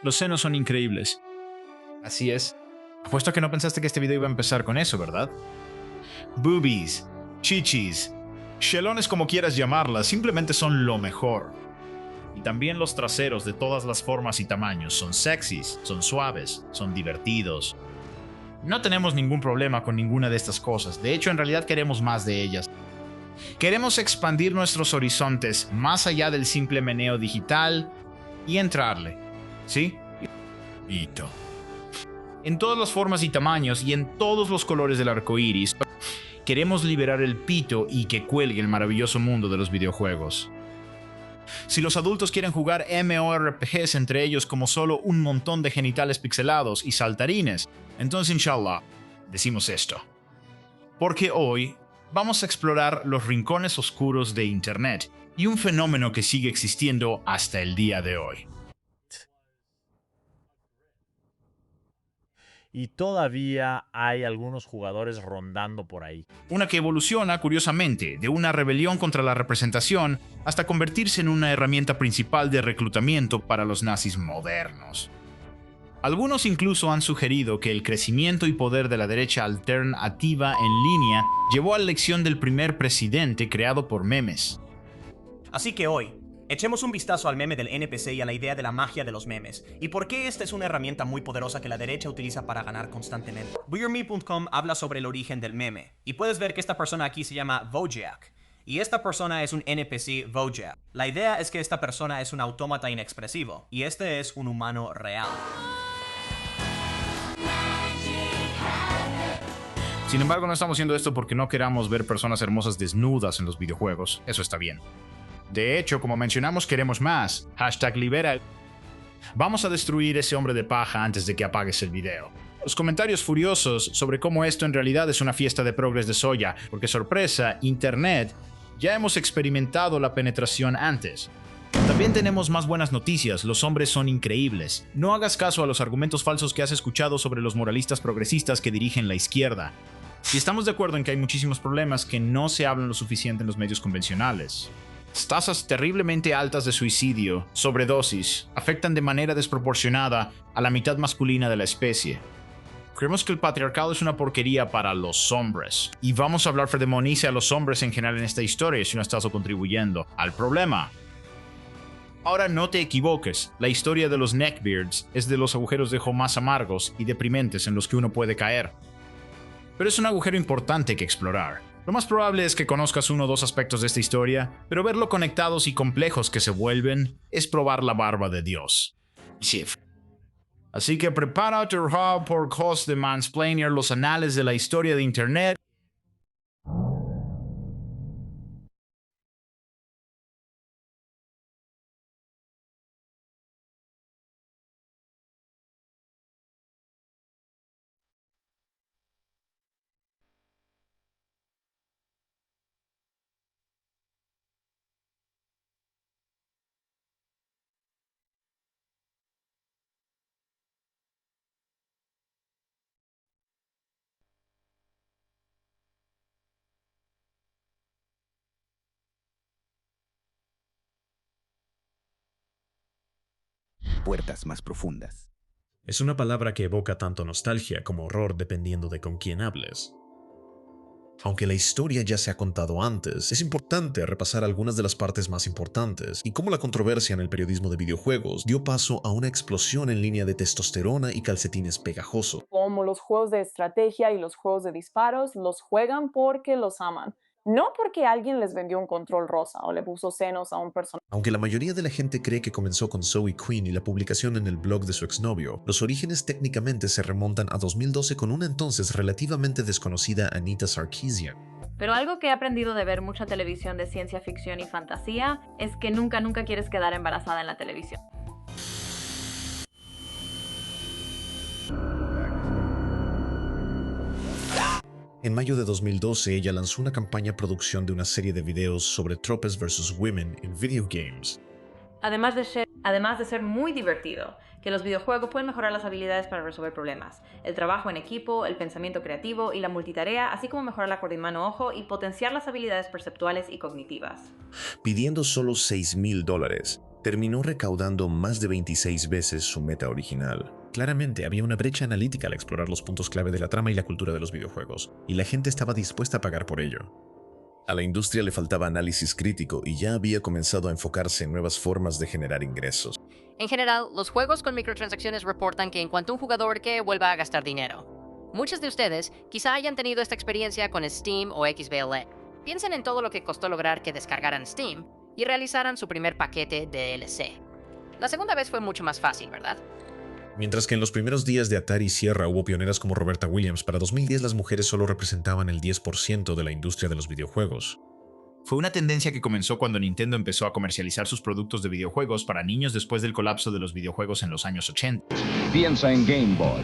Los senos son increíbles. Así es. Apuesto a que no pensaste que este video iba a empezar con eso, ¿verdad? Boobies, chichis, chelones como quieras llamarlas, simplemente son lo mejor. Y también los traseros de todas las formas y tamaños son sexys, son suaves, son divertidos. No tenemos ningún problema con ninguna de estas cosas, de hecho en realidad queremos más de ellas. Queremos expandir nuestros horizontes más allá del simple meneo digital y entrarle, ¿sí? Pito. En todas las formas y tamaños y en todos los colores del arco iris, queremos liberar el pito y que cuelgue el maravilloso mundo de los videojuegos. Si los adultos quieren jugar MMORPGs entre ellos como solo un montón de genitales pixelados y saltarines, entonces inshallah, decimos esto. Porque hoy vamos a explorar los rincones oscuros de Internet y un fenómeno que sigue existiendo hasta el día de hoy. Y todavía hay algunos jugadores rondando por ahí. Una que evoluciona, curiosamente, de una rebelión contra la representación hasta convertirse en una herramienta principal de reclutamiento para los nazis modernos. Algunos incluso han sugerido que el crecimiento y poder de la derecha alternativa en línea llevó a la elección del primer presidente creado por memes. Así que hoy, echemos un vistazo al meme del NPC y a la idea de la magia de los memes, y por qué esta es una herramienta muy poderosa que la derecha utiliza para ganar constantemente. BeerMe.com habla sobre el origen del meme, y puedes ver que esta persona aquí se llama Wojak, y esta persona es un NPC Wojak. La idea es que esta persona es un autómata inexpresivo, y este es un humano real. Sin embargo, no estamos haciendo esto porque no queramos ver personas hermosas desnudas en los videojuegos. Eso está bien. De hecho, como mencionamos, queremos más. #libera. Vamos a destruir ese hombre de paja antes de que apagues el video. Los comentarios furiosos sobre cómo esto en realidad es una fiesta de progres de soya, porque sorpresa, Internet, ya hemos experimentado la penetración antes. También tenemos más buenas noticias, los hombres son increíbles. No hagas caso a los argumentos falsos que has escuchado sobre los moralistas progresistas que dirigen la izquierda. Y estamos de acuerdo en que hay muchísimos problemas que no se hablan lo suficiente en los medios convencionales. Tasas terriblemente altas de suicidio, sobredosis, afectan de manera desproporcionada a la mitad masculina de la especie. Creemos que el patriarcado es una porquería para los hombres. Y vamos a hablar de demonice a los hombres en general en esta historia si no estás contribuyendo al problema. Ahora no te equivoques, la historia de los neckbeards es de los agujeros de ojo más amargos y deprimentes en los que uno puede caer. Pero es un agujero importante que explorar. Lo más probable es que conozcas uno o dos aspectos de esta historia, pero ver lo conectados y complejos que se vuelven es probar la barba de Dios. Shift. Así que prepárate por cos de mansplainer los anales de la historia de Internet. Puertas más profundas. Es una palabra que evoca tanto nostalgia como horror dependiendo de con quién hables. Aunque la historia ya se ha contado antes, es importante repasar algunas de las partes más importantes y cómo la controversia en el periodismo de videojuegos dio paso a una explosión en línea de testosterona y calcetines pegajosos. Como los juegos de estrategia y los juegos de disparos, los juegan porque los aman. No porque alguien les vendió un control rosa o le puso senos a un personaje. Aunque la mayoría de la gente cree que comenzó con Zoe Quinn y la publicación en el blog de su exnovio, los orígenes técnicamente se remontan a 2012 con una entonces relativamente desconocida Anita Sarkeesian. Pero algo que he aprendido de ver mucha televisión de ciencia ficción y fantasía es que nunca quieres quedar embarazada en la televisión. En mayo de 2012, ella lanzó una campaña de producción de una serie de videos sobre tropes versus women en video games. Además de ser muy divertido, que los videojuegos pueden mejorar las habilidades para resolver problemas, el trabajo en equipo, el pensamiento creativo y la multitarea, así como mejorar la coordinación mano-ojo y potenciar las habilidades perceptuales y cognitivas. Pidiendo solo $6,000, terminó recaudando más de 26 veces su meta original. Claramente había una brecha analítica al explorar los puntos clave de la trama y la cultura de los videojuegos, y la gente estaba dispuesta a pagar por ello. A la industria le faltaba análisis crítico y ya había comenzado a enfocarse en nuevas formas de generar ingresos. En general, los juegos con microtransacciones reportan que en cuanto un jugador que vuelva a gastar dinero. Muchos de ustedes quizá hayan tenido esta experiencia con Steam o XBLA. Piensen en todo lo que costó lograr que descargaran Steam y realizaran su primer paquete de DLC. La segunda vez fue mucho más fácil, ¿verdad? Mientras que en los primeros días de Atari Sierra hubo pioneras como Roberta Williams, para 2010 las mujeres solo representaban el 10% de la industria de los videojuegos. Fue una tendencia que comenzó cuando Nintendo empezó a comercializar sus productos de videojuegos para niños después del colapso de los videojuegos en los años 80. Piensa en Game Boy.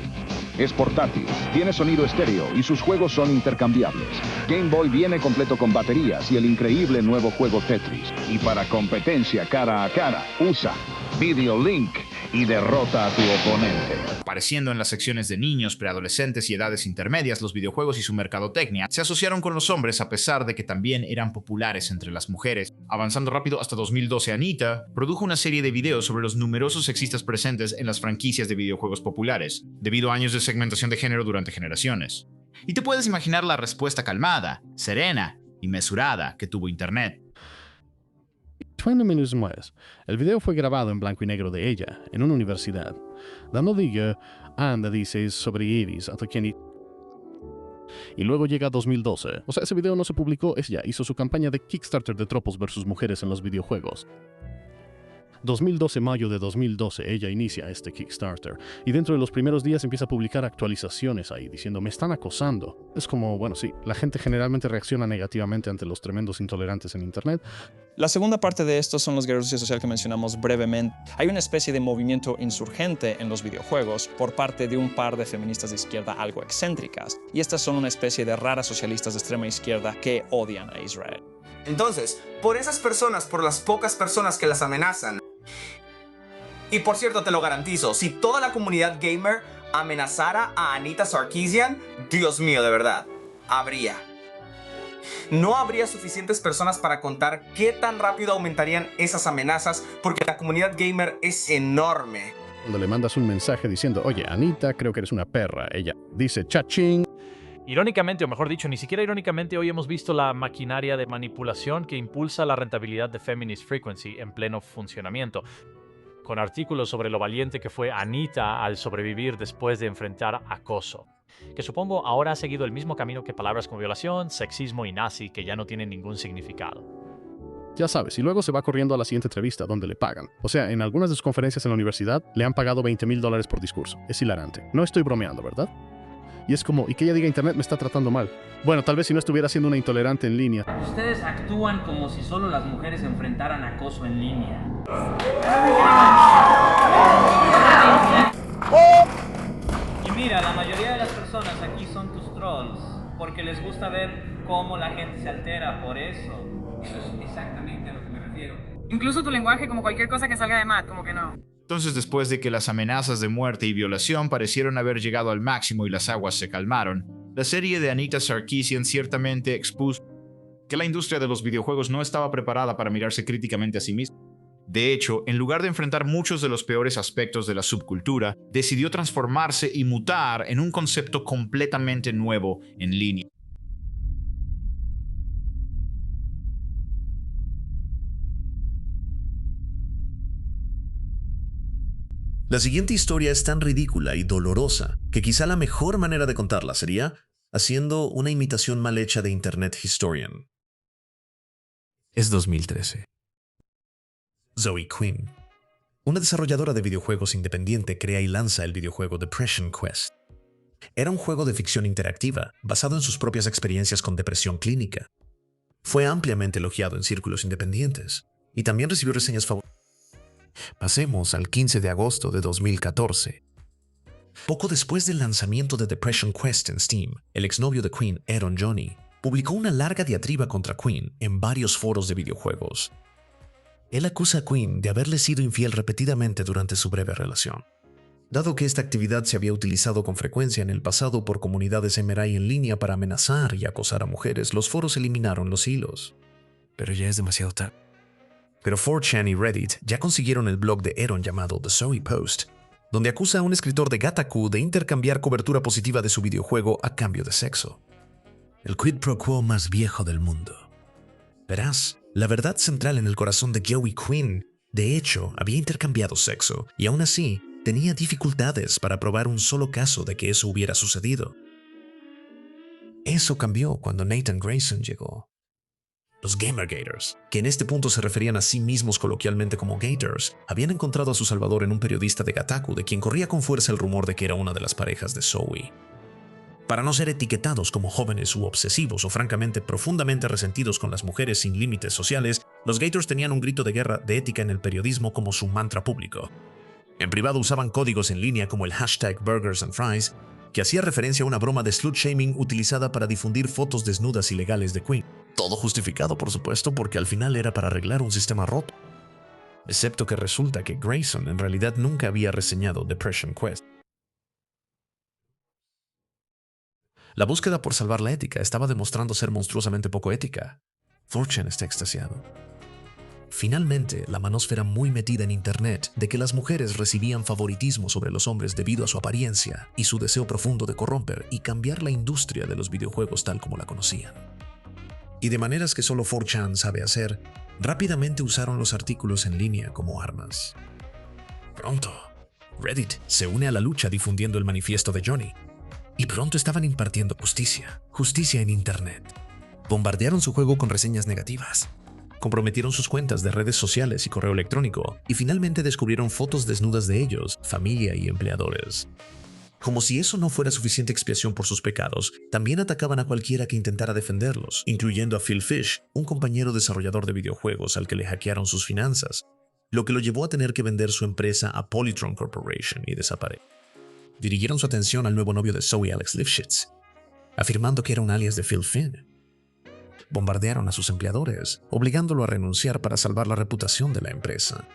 Es portátil, tiene sonido estéreo y sus juegos son intercambiables. Game Boy viene completo con baterías y el increíble nuevo juego Tetris. Y para competencia cara a cara, usa Video Link y derrota a tu oponente. Apareciendo en las secciones de niños, preadolescentes y edades intermedias, los videojuegos y su mercadotecnia se asociaron con los hombres a pesar de que también eran populares entre las mujeres. Avanzando rápido hasta 2012, Anita produjo una serie de videos sobre los numerosos sexistas presentes en las franquicias de videojuegos populares, debido a años de segmentación de género durante generaciones. Y te puedes imaginar la respuesta calmada, serena y mesurada que tuvo Internet. 20 minutos más. El video fue grabado en blanco y negro de ella, en una universidad. Dando diga, anda dice sobre Iris, hasta quien... Y luego llega 2012. O sea, ese video no se publicó, ella hizo su campaña de Kickstarter de tropos versus mujeres en los videojuegos. 2012, mayo de 2012, ella inicia este Kickstarter. Y dentro de los primeros días empieza a publicar actualizaciones ahí, diciendo, me están acosando. Es como, bueno, sí, la gente generalmente reacciona negativamente ante los tremendos intolerantes en Internet. La segunda parte de esto son los guerreros de social que mencionamos brevemente. Hay una especie de movimiento insurgente en los videojuegos por parte de un par de feministas de izquierda algo excéntricas. Y estas son una especie de raras socialistas de extrema izquierda que odian a Israel. Entonces, por esas personas, por las pocas personas que las amenazan. Y por cierto, te lo garantizo, si toda la comunidad gamer amenazara a Anita Sarkeesian, Dios mío, de verdad, habría. No habría suficientes personas para contar qué tan rápido aumentarían esas amenazas, porque la comunidad gamer es enorme. Cuando le mandas un mensaje diciendo, oye, Anita, creo que eres una perra, ella dice chaching. Irónicamente, o mejor dicho, ni siquiera irónicamente, hoy hemos visto la maquinaria de manipulación que impulsa la rentabilidad de Feminist Frequency en pleno funcionamiento, con artículos sobre lo valiente que fue Anita al sobrevivir después de enfrentar acoso, que supongo ahora ha seguido el mismo camino que palabras como violación, sexismo y nazi, que ya no tienen ningún significado. Ya sabes, y luego se va corriendo a la siguiente entrevista donde le pagan. O sea, en algunas de sus conferencias en la universidad le han pagado $20,000 por discurso. Es hilarante. No estoy bromeando, ¿verdad? Y es como, y que ella diga Internet me está tratando mal. Bueno, tal vez si no estuviera siendo una intolerante en línea. Ustedes actúan como si solo las mujeres enfrentaran acoso en línea. Y mira, la mayoría de las personas aquí son tus trolls, porque les gusta ver cómo la gente se altera por eso. Eso es exactamente a lo que me refiero. Incluso tu lenguaje, como cualquier cosa que salga de Matt, como que no. Entonces, después de que las amenazas de muerte y violación parecieron haber llegado al máximo y las aguas se calmaron, la serie de Anita Sarkeesian ciertamente expuso que la industria de los videojuegos no estaba preparada para mirarse críticamente a sí misma. De hecho, en lugar de enfrentar muchos de los peores aspectos de la subcultura, decidió transformarse y mutar en un concepto completamente nuevo en línea. La siguiente historia es tan ridícula y dolorosa que quizá la mejor manera de contarla sería haciendo una imitación mal hecha de Internet Historian. Es 2013. Zoe Quinn, una desarrolladora de videojuegos independiente, crea y lanza el videojuego Depression Quest. Era un juego de ficción interactiva, basado en sus propias experiencias con depresión clínica. Fue ampliamente elogiado en círculos independientes, y también recibió reseñas favorables. Pasemos al 15 de agosto de 2014. Poco después del lanzamiento de Depression Quest en Steam, el exnovio de Quinn, Aaron Johnny, publicó una larga diatriba contra Quinn en varios foros de videojuegos. Él acusa a Quinn de haberle sido infiel repetidamente durante su breve relación. Dado que esta actividad se había utilizado con frecuencia en el pasado por comunidades MRI en línea para amenazar y acosar a mujeres, los foros eliminaron los hilos. Pero ya es demasiado tarde. Pero 4chan y Reddit ya consiguieron el blog de Eron llamado The Zoe Post, donde acusa a un escritor de Gataku de intercambiar cobertura positiva de su videojuego a cambio de sexo. El quid pro quo más viejo del mundo. Verás, la verdad central en el corazón de Joey Quinn, de hecho, había intercambiado sexo, y aún así, tenía dificultades para probar un solo caso de que eso hubiera sucedido. Eso cambió cuando Nathan Grayson llegó. Los Gamergaters, que en este punto se referían a sí mismos coloquialmente como Gators, habían encontrado a su salvador en un periodista de Gataku de quien corría con fuerza el rumor de que era una de las parejas de Zoe. Para no ser etiquetados como jóvenes u obsesivos o francamente profundamente resentidos con las mujeres sin límites sociales, los Gators tenían un grito de guerra de ética en el periodismo como su mantra público. En privado usaban códigos en línea como el hashtag Burgers and Fries, que hacía referencia a una broma de slut-shaming utilizada para difundir fotos desnudas ilegales de Quinn. Todo justificado, por supuesto, porque al final era para arreglar un sistema roto. Excepto que resulta que Grayson en realidad nunca había reseñado Depression Quest. La búsqueda por salvar la ética estaba demostrando ser monstruosamente poco ética. 4chan está extasiado. Finalmente, la manosfera muy metida en internet de que las mujeres recibían favoritismo sobre los hombres debido a su apariencia y su deseo profundo de corromper y cambiar la industria de los videojuegos tal como la conocían. Y de maneras que solo 4chan sabe hacer, rápidamente usaron los artículos en línea como armas. Pronto, Reddit se une a la lucha difundiendo el manifiesto de Johnny. Y pronto estaban impartiendo justicia en internet. Bombardearon su juego con reseñas negativas. Comprometieron sus cuentas de redes sociales y correo electrónico, y finalmente descubrieron fotos desnudas de ellos, familia y empleadores. Como si eso no fuera suficiente expiación por sus pecados, también atacaban a cualquiera que intentara defenderlos, incluyendo a Phil Fish, un compañero desarrollador de videojuegos al que le hackearon sus finanzas, lo que lo llevó a tener que vender su empresa a Polytron Corporation y desaparecer. Dirigieron su atención al nuevo novio de Zoe, Alex Lifshitz, afirmando que era un alias de Phil Finn. Bombardearon a sus empleadores, obligándolo a renunciar para salvar la reputación de la empresa.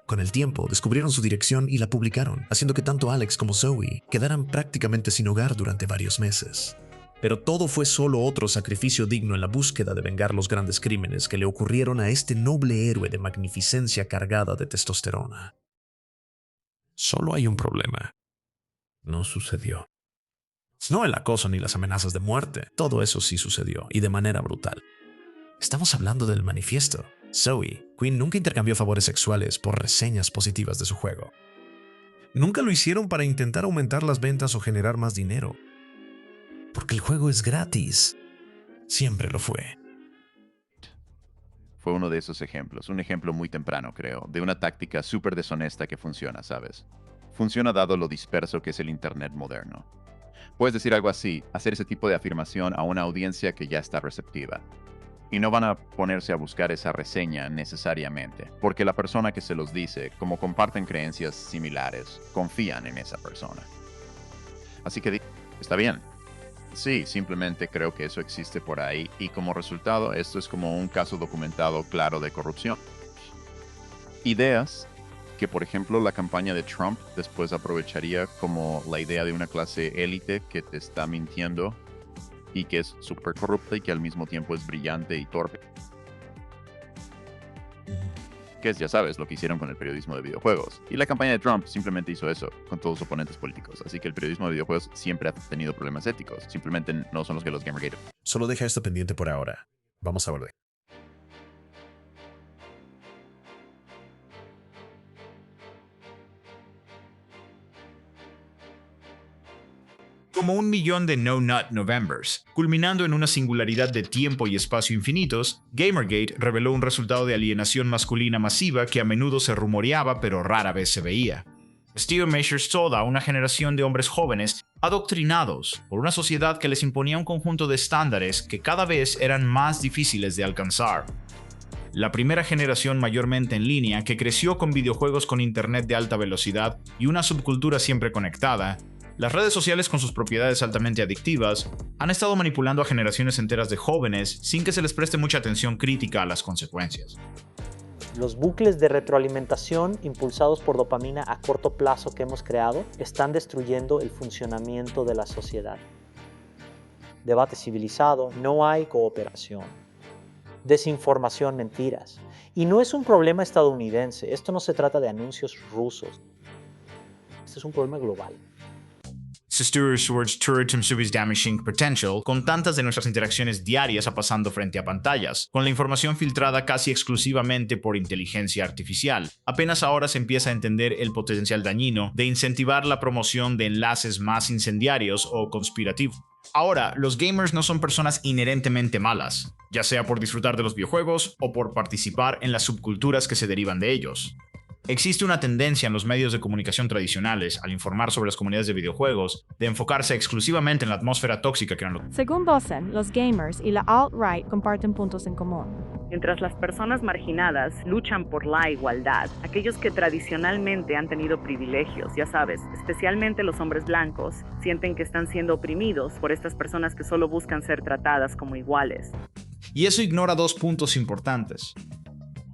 Con el tiempo, descubrieron su dirección y la publicaron, haciendo que tanto Alex como Zoe quedaran prácticamente sin hogar durante varios meses. Pero todo fue solo otro sacrificio digno en la búsqueda de vengar los grandes crímenes que le ocurrieron a este noble héroe de magnificencia cargada de testosterona. Solo hay un problema. No sucedió. No el acoso ni las amenazas de muerte, todo eso sí sucedió, y de manera brutal. Estamos hablando del manifiesto. Zoe, Quinn nunca intercambió favores sexuales por reseñas positivas de su juego. Nunca lo hicieron para intentar aumentar las ventas o generar más dinero. Porque el juego es gratis. Siempre lo fue. Fue uno de esos ejemplos, un ejemplo muy temprano, creo, de una táctica súper deshonesta que funciona, ¿sabes? Funciona dado lo disperso que es el Internet moderno. Puedes decir algo así, hacer ese tipo de afirmación a una audiencia que ya está receptiva. Y no van a ponerse a buscar esa reseña necesariamente, porque la persona que se los dice, como comparten creencias similares, confían en esa persona. Así que está bien. Sí, simplemente creo que eso existe por ahí, y como resultado, esto es como un caso documentado claro de corrupción. Ideas que, por ejemplo, la campaña de Trump después aprovecharía como la idea de una clase élite que te está mintiendo y que es súper corrupta y que al mismo tiempo es brillante y torpe. Que es, ya sabes, lo que hicieron con el periodismo de videojuegos. Y la campaña de Trump simplemente hizo eso con todos sus oponentes políticos. Así que el periodismo de videojuegos siempre ha tenido problemas éticos. Simplemente no son los que los Gamergaters. Solo deja esto pendiente por ahora. Vamos a volver. Como 1 millón de No Nut Novembers, culminando en una singularidad de tiempo y espacio infinitos, Gamergate reveló un resultado de alienación masculina masiva que a menudo se rumoreaba pero rara vez se veía. Steel measures toda una generación de hombres jóvenes adoctrinados por una sociedad que les imponía un conjunto de estándares que cada vez eran más difíciles de alcanzar. La primera generación mayormente en línea que creció con videojuegos con internet de alta velocidad y una subcultura siempre conectada, las redes sociales con sus propiedades altamente adictivas han estado manipulando a generaciones enteras de jóvenes sin que se les preste mucha atención crítica a las consecuencias. Los bucles de retroalimentación impulsados por dopamina a corto plazo que hemos creado están destruyendo el funcionamiento de la sociedad. Debate civilizado, no hay cooperación. Desinformación, mentiras. Y no es un problema estadounidense, esto no se trata de anuncios rusos. Este es un problema global. Towards tourism service damaging potential, con tantas de nuestras interacciones diarias pasando frente a pantallas, con la información filtrada casi exclusivamente por inteligencia artificial. Apenas ahora se empieza a entender el potencial dañino de incentivar la promoción de enlaces más incendiarios o conspirativos. Ahora, los gamers no son personas inherentemente malas, ya sea por disfrutar de los videojuegos o por participar en las subculturas que se derivan de ellos. Existe una tendencia en los medios de comunicación tradicionales, al informar sobre las comunidades de videojuegos, de enfocarse exclusivamente en la atmósfera tóxica que han. Según Bossen, los gamers y la alt-right comparten puntos en común. Mientras las personas marginadas luchan por la igualdad, aquellos que tradicionalmente han tenido privilegios, ya sabes, especialmente los hombres blancos, sienten que están siendo oprimidos por estas personas que solo buscan ser tratadas como iguales. Y eso ignora dos puntos importantes.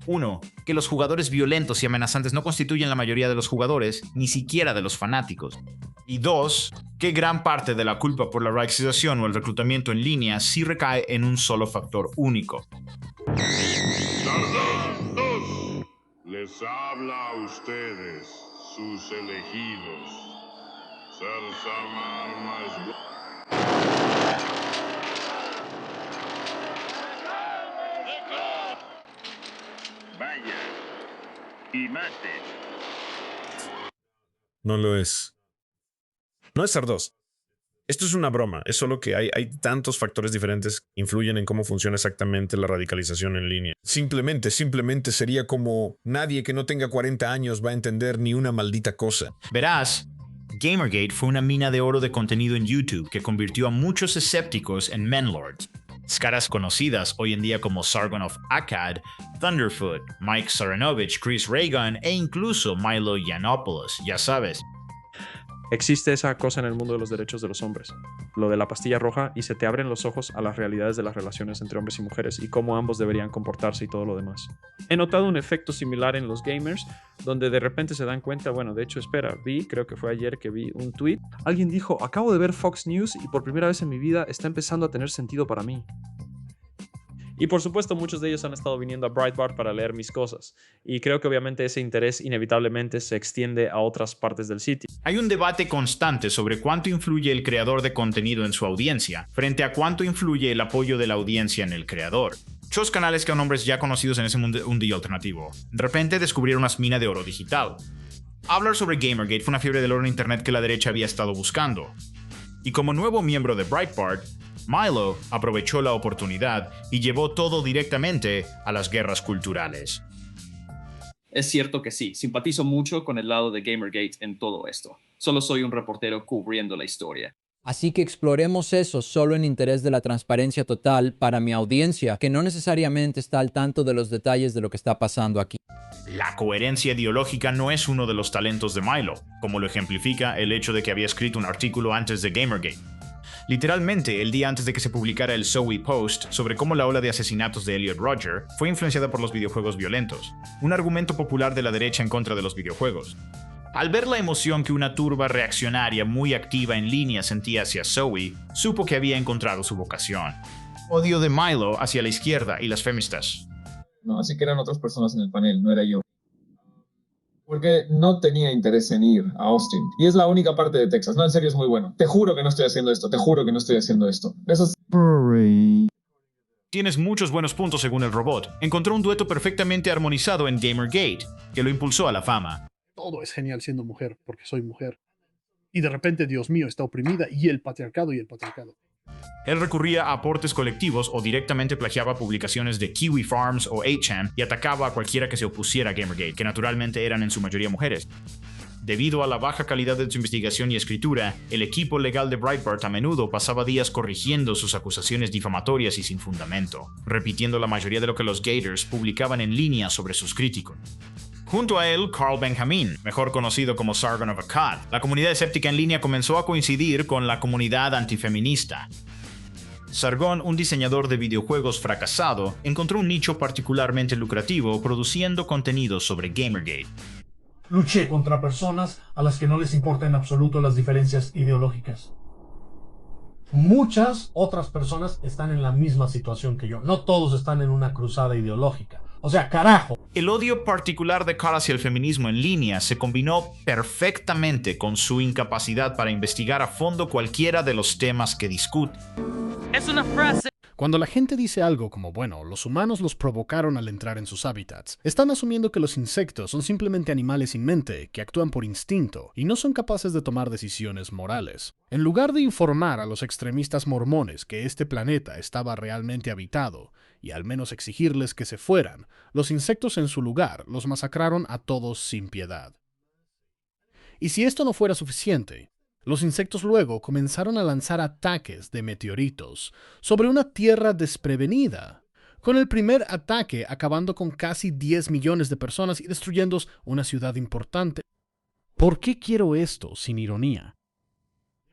1. Que los jugadores violentos y amenazantes no constituyen la mayoría de los jugadores, ni siquiera de los fanáticos. Y 2. Que gran parte de la culpa por la radicalización o el reclutamiento en línea sí recae en un solo factor único. ¡Sardados! Les habla a ustedes, sus elegidos. Vaya y mate. No lo es. No es Sardos. Esto es una broma. Es solo que hay tantos factores diferentes que influyen en cómo funciona exactamente la radicalización en línea. Simplemente sería como nadie que no tenga 40 años va a entender ni una maldita cosa. Verás, Gamergate fue una mina de oro de contenido en YouTube que convirtió a muchos escépticos en menlords. Caras conocidas hoy en día como Sargon of Akkad, Thunderfoot, Mike Saranovich, Chris Reagan e incluso Milo Yiannopoulos, ya sabes. Existe esa cosa en el mundo de los derechos de los hombres, lo de la pastilla roja, y se te abren los ojos a las realidades de las relaciones entre hombres y mujeres y cómo ambos deberían comportarse y todo lo demás. He notado un efecto similar en los gamers, donde de repente se dan cuenta, bueno, de hecho, espera, creo que fue ayer que vi un tweet. Alguien dijo, acabo de ver Fox News y por primera vez en mi vida está empezando a tener sentido para mí. Y por supuesto muchos de ellos han estado viniendo a Breitbart para leer mis cosas, y creo que obviamente ese interés inevitablemente se extiende a otras partes del sitio. Hay un debate constante sobre cuánto influye el creador de contenido en su audiencia, frente a cuánto influye el apoyo de la audiencia en el creador. Muchos canales que son hombres ya conocidos en ese mundillo alternativo, de repente descubrieron una mina de oro digital. Hablar sobre Gamergate fue una fiebre del oro en internet que la derecha había estado buscando. Y como nuevo miembro de Breitbart, Milo aprovechó la oportunidad y llevó todo directamente a las guerras culturales. Es cierto que sí, simpatizo mucho con el lado de Gamergate en todo esto. Solo soy un reportero cubriendo la historia. Así que exploremos eso solo en interés de la transparencia total para mi audiencia, que no necesariamente está al tanto de los detalles de lo que está pasando aquí. La coherencia ideológica no es uno de los talentos de Milo, como lo ejemplifica el hecho de que había escrito un artículo antes de Gamergate. Literalmente, el día antes de que se publicara el Zoe Post sobre cómo la ola de asesinatos de Elliot Rodger fue influenciada por los videojuegos violentos, un argumento popular de la derecha en contra de los videojuegos. Al ver la emoción que una turba reaccionaria muy activa en línea sentía hacia Zoe, supo que había encontrado su vocación. Odio de Milo hacia la izquierda y las feministas. No, así que eran otras personas en el panel, no era yo. Porque no tenía interés en ir a Austin. Y es la única parte de Texas. No, en serio, es muy bueno. Te juro que no estoy haciendo esto. Te juro que no estoy haciendo esto. Eso es... Tienes muchos buenos puntos según el robot. Encontró un dueto perfectamente armonizado en Gamergate, que lo impulsó a la fama. Todo es genial siendo mujer, porque soy mujer. Y de repente, Dios mío, está oprimida y el patriarcado. Él recurría a aportes colectivos o directamente plagiaba publicaciones de Kiwi Farms o 8chan y atacaba a cualquiera que se opusiera a Gamergate, que naturalmente eran en su mayoría mujeres. Debido a la baja calidad de su investigación y escritura, el equipo legal de Breitbart a menudo pasaba días corrigiendo sus acusaciones difamatorias y sin fundamento, repitiendo la mayoría de lo que los Gators publicaban en línea sobre sus críticos. Junto a él, Carl Benjamin, mejor conocido como Sargon of Akkad. La comunidad escéptica en línea comenzó a coincidir con la comunidad antifeminista. Sargon, un diseñador de videojuegos fracasado, encontró un nicho particularmente lucrativo produciendo contenido sobre Gamergate. Luché contra personas a las que no les importa en absoluto las diferencias ideológicas. Muchas otras personas están en la misma situación que yo. No todos están en una cruzada ideológica. O sea, carajo. El odio particular de Carl hacia el feminismo en línea se combinó perfectamente con su incapacidad para investigar a fondo cualquiera de los temas que discute. Es una frase. Cuando la gente dice algo como, bueno, los humanos los provocaron al entrar en sus hábitats, están asumiendo que los insectos son simplemente animales sin mente, que actúan por instinto, y no son capaces de tomar decisiones morales. En lugar de informar a los extremistas mormones que este planeta estaba realmente habitado, y al menos exigirles que se fueran, los insectos en su lugar los masacraron a todos sin piedad. Y si esto no fuera suficiente, los insectos luego comenzaron a lanzar ataques de meteoritos sobre una tierra desprevenida, con el primer ataque acabando con casi 10 millones de personas y destruyendo una ciudad importante. ¿Por qué quiero esto sin ironía?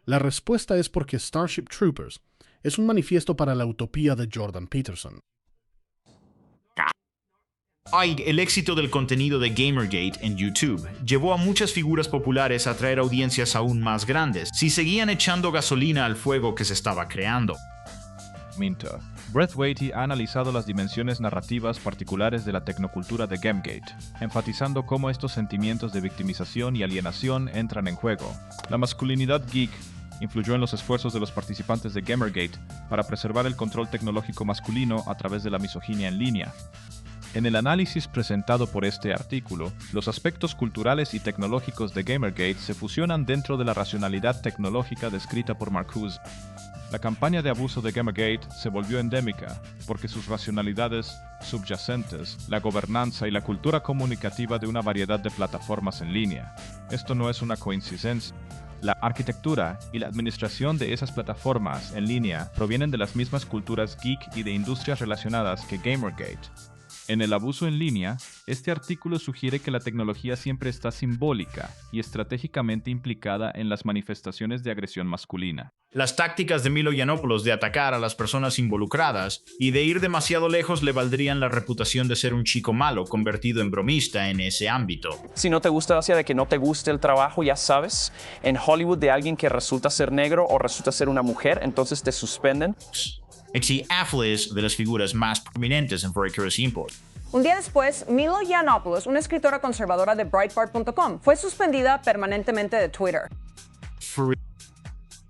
La respuesta es porque Starship Troopers es un manifiesto para la utopía de Jordan Peterson. El éxito del contenido de Gamergate en YouTube llevó a muchas figuras populares a atraer audiencias aún más grandes si seguían echando gasolina al fuego que se estaba creando. Minter. Breathwaite ha analizado las dimensiones narrativas particulares de la tecnocultura de Gamergate, enfatizando cómo estos sentimientos de victimización y alienación entran en juego. La masculinidad geek influyó en los esfuerzos de los participantes de Gamergate para preservar el control tecnológico masculino a través de la misoginia en línea. En el análisis presentado por este artículo, los aspectos culturales y tecnológicos de Gamergate se fusionan dentro de la racionalidad tecnológica descrita por Marcuse. La campaña de abuso de Gamergate se volvió endémica porque sus racionalidades subyacentes, la gobernanza y la cultura comunicativa de una variedad de plataformas en línea. Esto no es una coincidencia. La arquitectura y la administración de esas plataformas en línea provienen de las mismas culturas geek y de industrias relacionadas que Gamergate. En el abuso en línea, este artículo sugiere que la tecnología siempre está simbólica y estratégicamente implicada en las manifestaciones de agresión masculina. Las tácticas de Milo Yiannopoulos de atacar a las personas involucradas y de ir demasiado lejos le valdrían la reputación de ser un chico malo convertido en bromista en ese ámbito. Si no te gusta hacia de que no te guste el trabajo, ya sabes, en Hollywood de alguien que resulta ser negro o resulta ser una mujer, entonces te suspenden. Exi Affle es de las figuras más prominentes en Breakers Import. Un día después, Milo Yiannopoulos, una escritora conservadora de Breitbart.com, fue suspendida permanentemente de Twitter.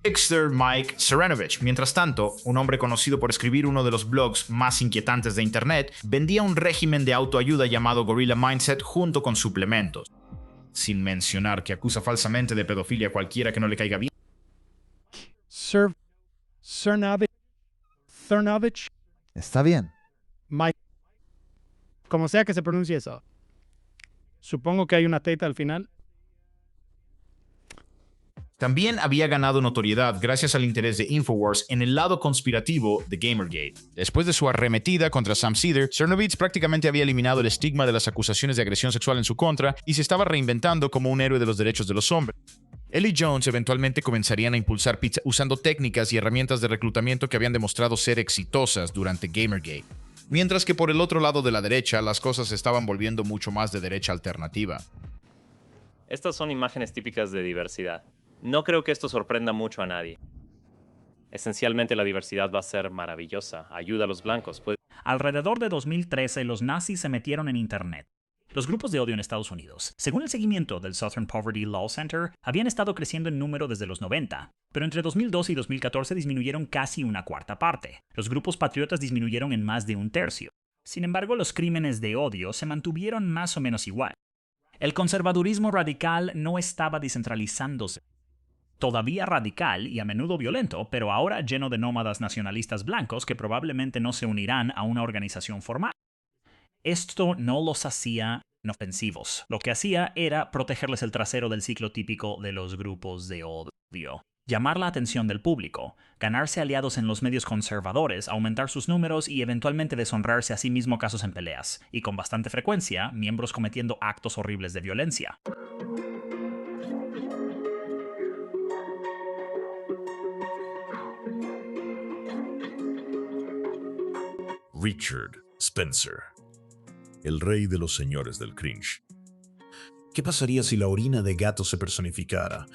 Trickster Mike Ceranovich. Mientras tanto, un hombre conocido por escribir uno de los blogs más inquietantes de Internet, vendía un régimen de autoayuda llamado Gorilla Mindset junto con suplementos. Sin mencionar que acusa falsamente de pedofilia a cualquiera que no le caiga bien. Cernovich. Está bien. Mike. Como sea que se pronuncie eso. Supongo que hay una teta al final. También había ganado notoriedad gracias al interés de Infowars en el lado conspirativo de Gamergate. Después de su arremetida contra Sam Seder, Cernovich prácticamente había eliminado el estigma de las acusaciones de agresión sexual en su contra y se estaba reinventando como un héroe de los derechos de los hombres. Él y Jones eventualmente comenzarían a impulsar pizza usando técnicas y herramientas de reclutamiento que habían demostrado ser exitosas durante Gamergate. Mientras que por el otro lado de la derecha, las cosas se estaban volviendo mucho más de derecha alternativa. Estas son imágenes típicas de diversidad. No creo que esto sorprenda mucho a nadie. Esencialmente la diversidad va a ser maravillosa. Ayuda a los blancos. Alrededor de 2013, los nazis se metieron en Internet. Los grupos de odio en Estados Unidos, según el seguimiento del Southern Poverty Law Center, habían estado creciendo en número desde los 90, pero entre 2012 y 2014 disminuyeron casi una cuarta parte. Los grupos patriotas disminuyeron en más de un tercio. Sin embargo, los crímenes de odio se mantuvieron más o menos igual. El conservadurismo radical no estaba descentralizándose. Todavía radical y a menudo violento, pero ahora lleno de nómadas nacionalistas blancos que probablemente no se unirán a una organización formal. Esto no los hacía inofensivos. Lo que hacía era protegerles el trasero del ciclo típico de los grupos de odio. Llamar la atención del público, ganarse aliados en los medios conservadores, aumentar sus números y eventualmente deshonrarse a sí mismo casos en peleas, y con bastante frecuencia, miembros cometiendo actos horribles de violencia. Richard Spencer, el rey de los señores del cringe. ¿Qué pasaría si la orina de gato se personificara?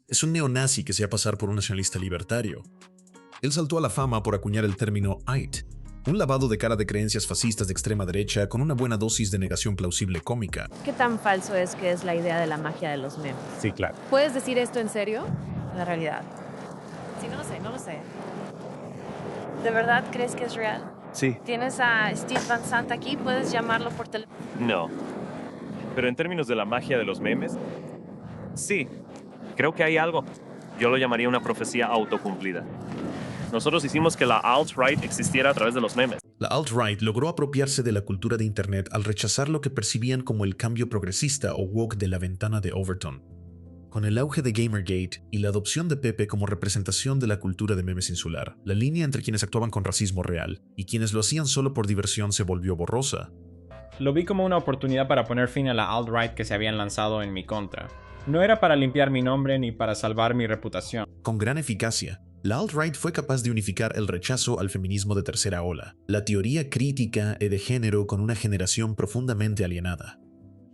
Es un neonazi que se ha pasar por un nacionalista libertario. Él saltó a la fama por acuñar el término IT, un lavado de cara de creencias fascistas de extrema derecha con una buena dosis de negación plausible cómica. ¿Qué tan falso es que es la idea de la magia de los memes? Sí, claro. ¿Puedes decir esto en serio? La realidad. Sí, no lo sé. ¿De verdad crees que es real? Sí. ¿Tienes a Steve Van Sant aquí? ¿Puedes llamarlo por teléfono? No. Pero en términos de la magia de los memes, sí. Creo que hay algo. Yo lo llamaría una profecía autocumplida. Nosotros hicimos que la alt-right existiera a través de los memes. La alt-right logró apropiarse de la cultura de Internet al rechazar lo que percibían como el cambio progresista o woke de la ventana de Overton. Con el auge de Gamergate y la adopción de Pepe como representación de la cultura de memes insular, la línea entre quienes actuaban con racismo real y quienes lo hacían solo por diversión se volvió borrosa. Lo vi como una oportunidad para poner fin a la alt-right que se habían lanzado en mi contra. No era para limpiar mi nombre ni para salvar mi reputación. Con gran eficacia, la alt-right fue capaz de unificar el rechazo al feminismo de tercera ola, la teoría crítica de género con una generación profundamente alienada.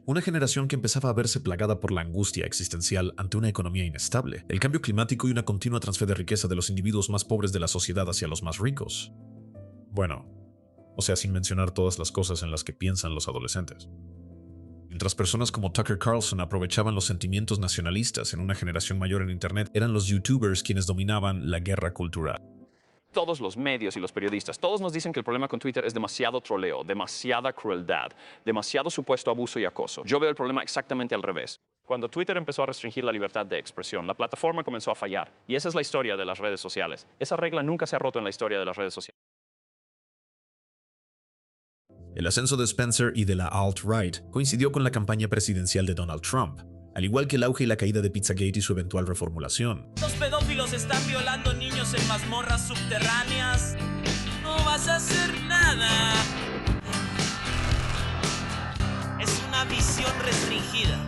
Una generación que empezaba a verse plagada por la angustia existencial ante una economía inestable, el cambio climático y una continua transfer de riqueza de los individuos más pobres de la sociedad hacia los más ricos. Bueno, o sea, sin mencionar todas las cosas en las que piensan los adolescentes. Mientras personas como Tucker Carlson aprovechaban los sentimientos nacionalistas en una generación mayor en Internet, eran los YouTubers quienes dominaban la guerra cultural. Todos los medios y los periodistas, todos nos dicen que el problema con Twitter es demasiado troleo, demasiada crueldad, demasiado supuesto abuso y acoso. Yo veo el problema exactamente al revés. Cuando Twitter empezó a restringir la libertad de expresión, la plataforma comenzó a fallar. Y esa es la historia de las redes sociales. Esa regla nunca se ha roto en la historia de las redes sociales. El ascenso de Spencer y de la alt-right coincidió con la campaña presidencial de Donald Trump, al igual que el auge y la caída de Pizzagate y su eventual reformulación. Los pedófilos están violando niños en mazmorras subterráneas. No vas a hacer nada. Es una visión restringida.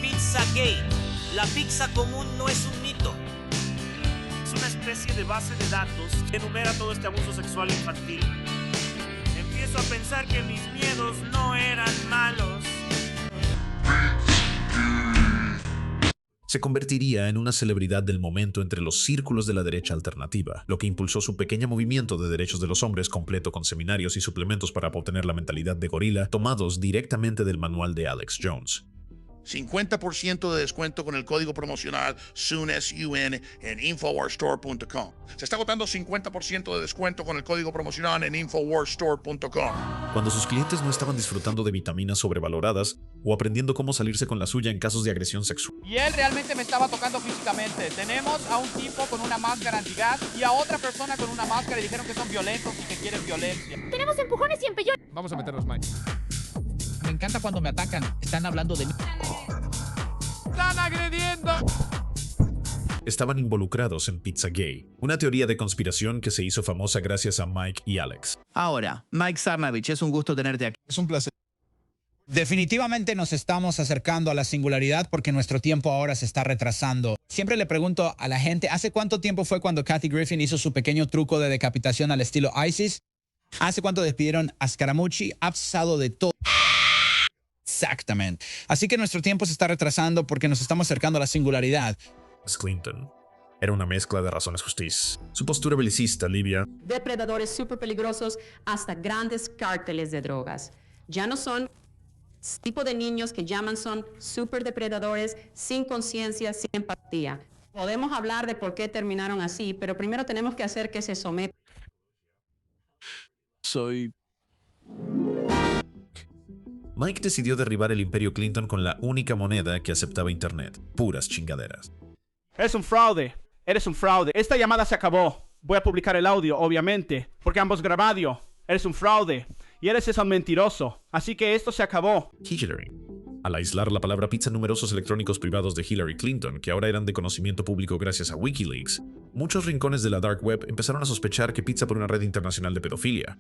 Pizzagate. La pizza común no es un mito. Es una especie de base de datos que enumera todo este abuso sexual infantil. Empiezo a pensar que mis miedos no eran malos. Se convertiría en una celebridad del momento entre los círculos de la derecha alternativa, lo que impulsó su pequeño movimiento de derechos de los hombres completo con seminarios y suplementos para obtener la mentalidad de gorila tomados directamente del manual de Alex Jones. 50% de descuento con el código promocional SUN en InfoWarsStore.com. Se está agotando 50% de descuento con el código promocional en InfoWarsStore.com. Cuando sus clientes no estaban disfrutando de vitaminas sobrevaloradas o aprendiendo cómo salirse con la suya en casos de agresión sexual. Y él realmente me estaba tocando físicamente. Tenemos a un tipo con una máscara antigas y a otra persona con una máscara y dijeron que son violentos y que quieren violencia. Tenemos empujones y empellones. Vamos a meternos, Mike. Me encanta cuando me atacan. Están hablando de mí. ¡Están agrediendo! Estaban involucrados en Pizzagate, una teoría de conspiración que se hizo famosa gracias a Mike y Alex. Ahora, Mike Sarnavich, es un gusto tenerte aquí. Es un placer. Definitivamente nos estamos acercando a la singularidad porque nuestro tiempo ahora se está retrasando. Siempre le pregunto a la gente, ¿hace cuánto tiempo fue cuando Kathy Griffin hizo su pequeño truco de decapitación al estilo ISIS? ¿Hace cuánto despidieron a Scaramucci? Ha pasado de todo. Exactamente. Así que nuestro tiempo se está retrasando porque nos estamos acercando a la singularidad. Clinton era una mezcla de razones justis. Su postura belicista, Livia. Depredadores súper peligrosos hasta grandes cárteles de drogas. Ya no son tipo de niños que llaman son súper depredadores sin conciencia, sin empatía. Podemos hablar de por qué terminaron así, pero primero tenemos que hacer que se sometan. Mike decidió derribar el imperio Clinton con la única moneda que aceptaba Internet. Puras chingaderas. Eres un fraude. Eres un fraude. Esta llamada se acabó. Voy a publicar el audio, obviamente, porque ambos grabado. Eres un fraude. Y eres un mentiroso. Así que esto se acabó. Hillary. Al aislar la palabra pizza numerosos electrónicos privados de Hillary Clinton, que ahora eran de conocimiento público gracias a Wikileaks, muchos rincones de la dark web empezaron a sospechar que pizza por una red internacional de pedofilia.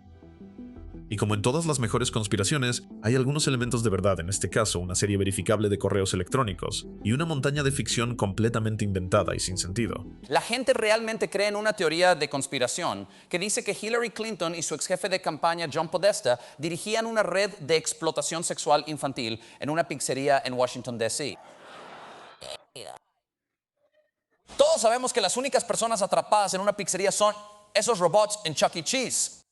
Y como en todas las mejores conspiraciones, hay algunos elementos de verdad, en este caso una serie verificable de correos electrónicos, y una montaña de ficción completamente inventada y sin sentido. La gente realmente cree en una teoría de conspiración que dice que Hillary Clinton y su ex jefe de campaña John Podesta dirigían una red de explotación sexual infantil en una pizzería en Washington, D.C. Todos sabemos que las únicas personas atrapadas en una pizzería son esos robots en Chuck E. Cheese.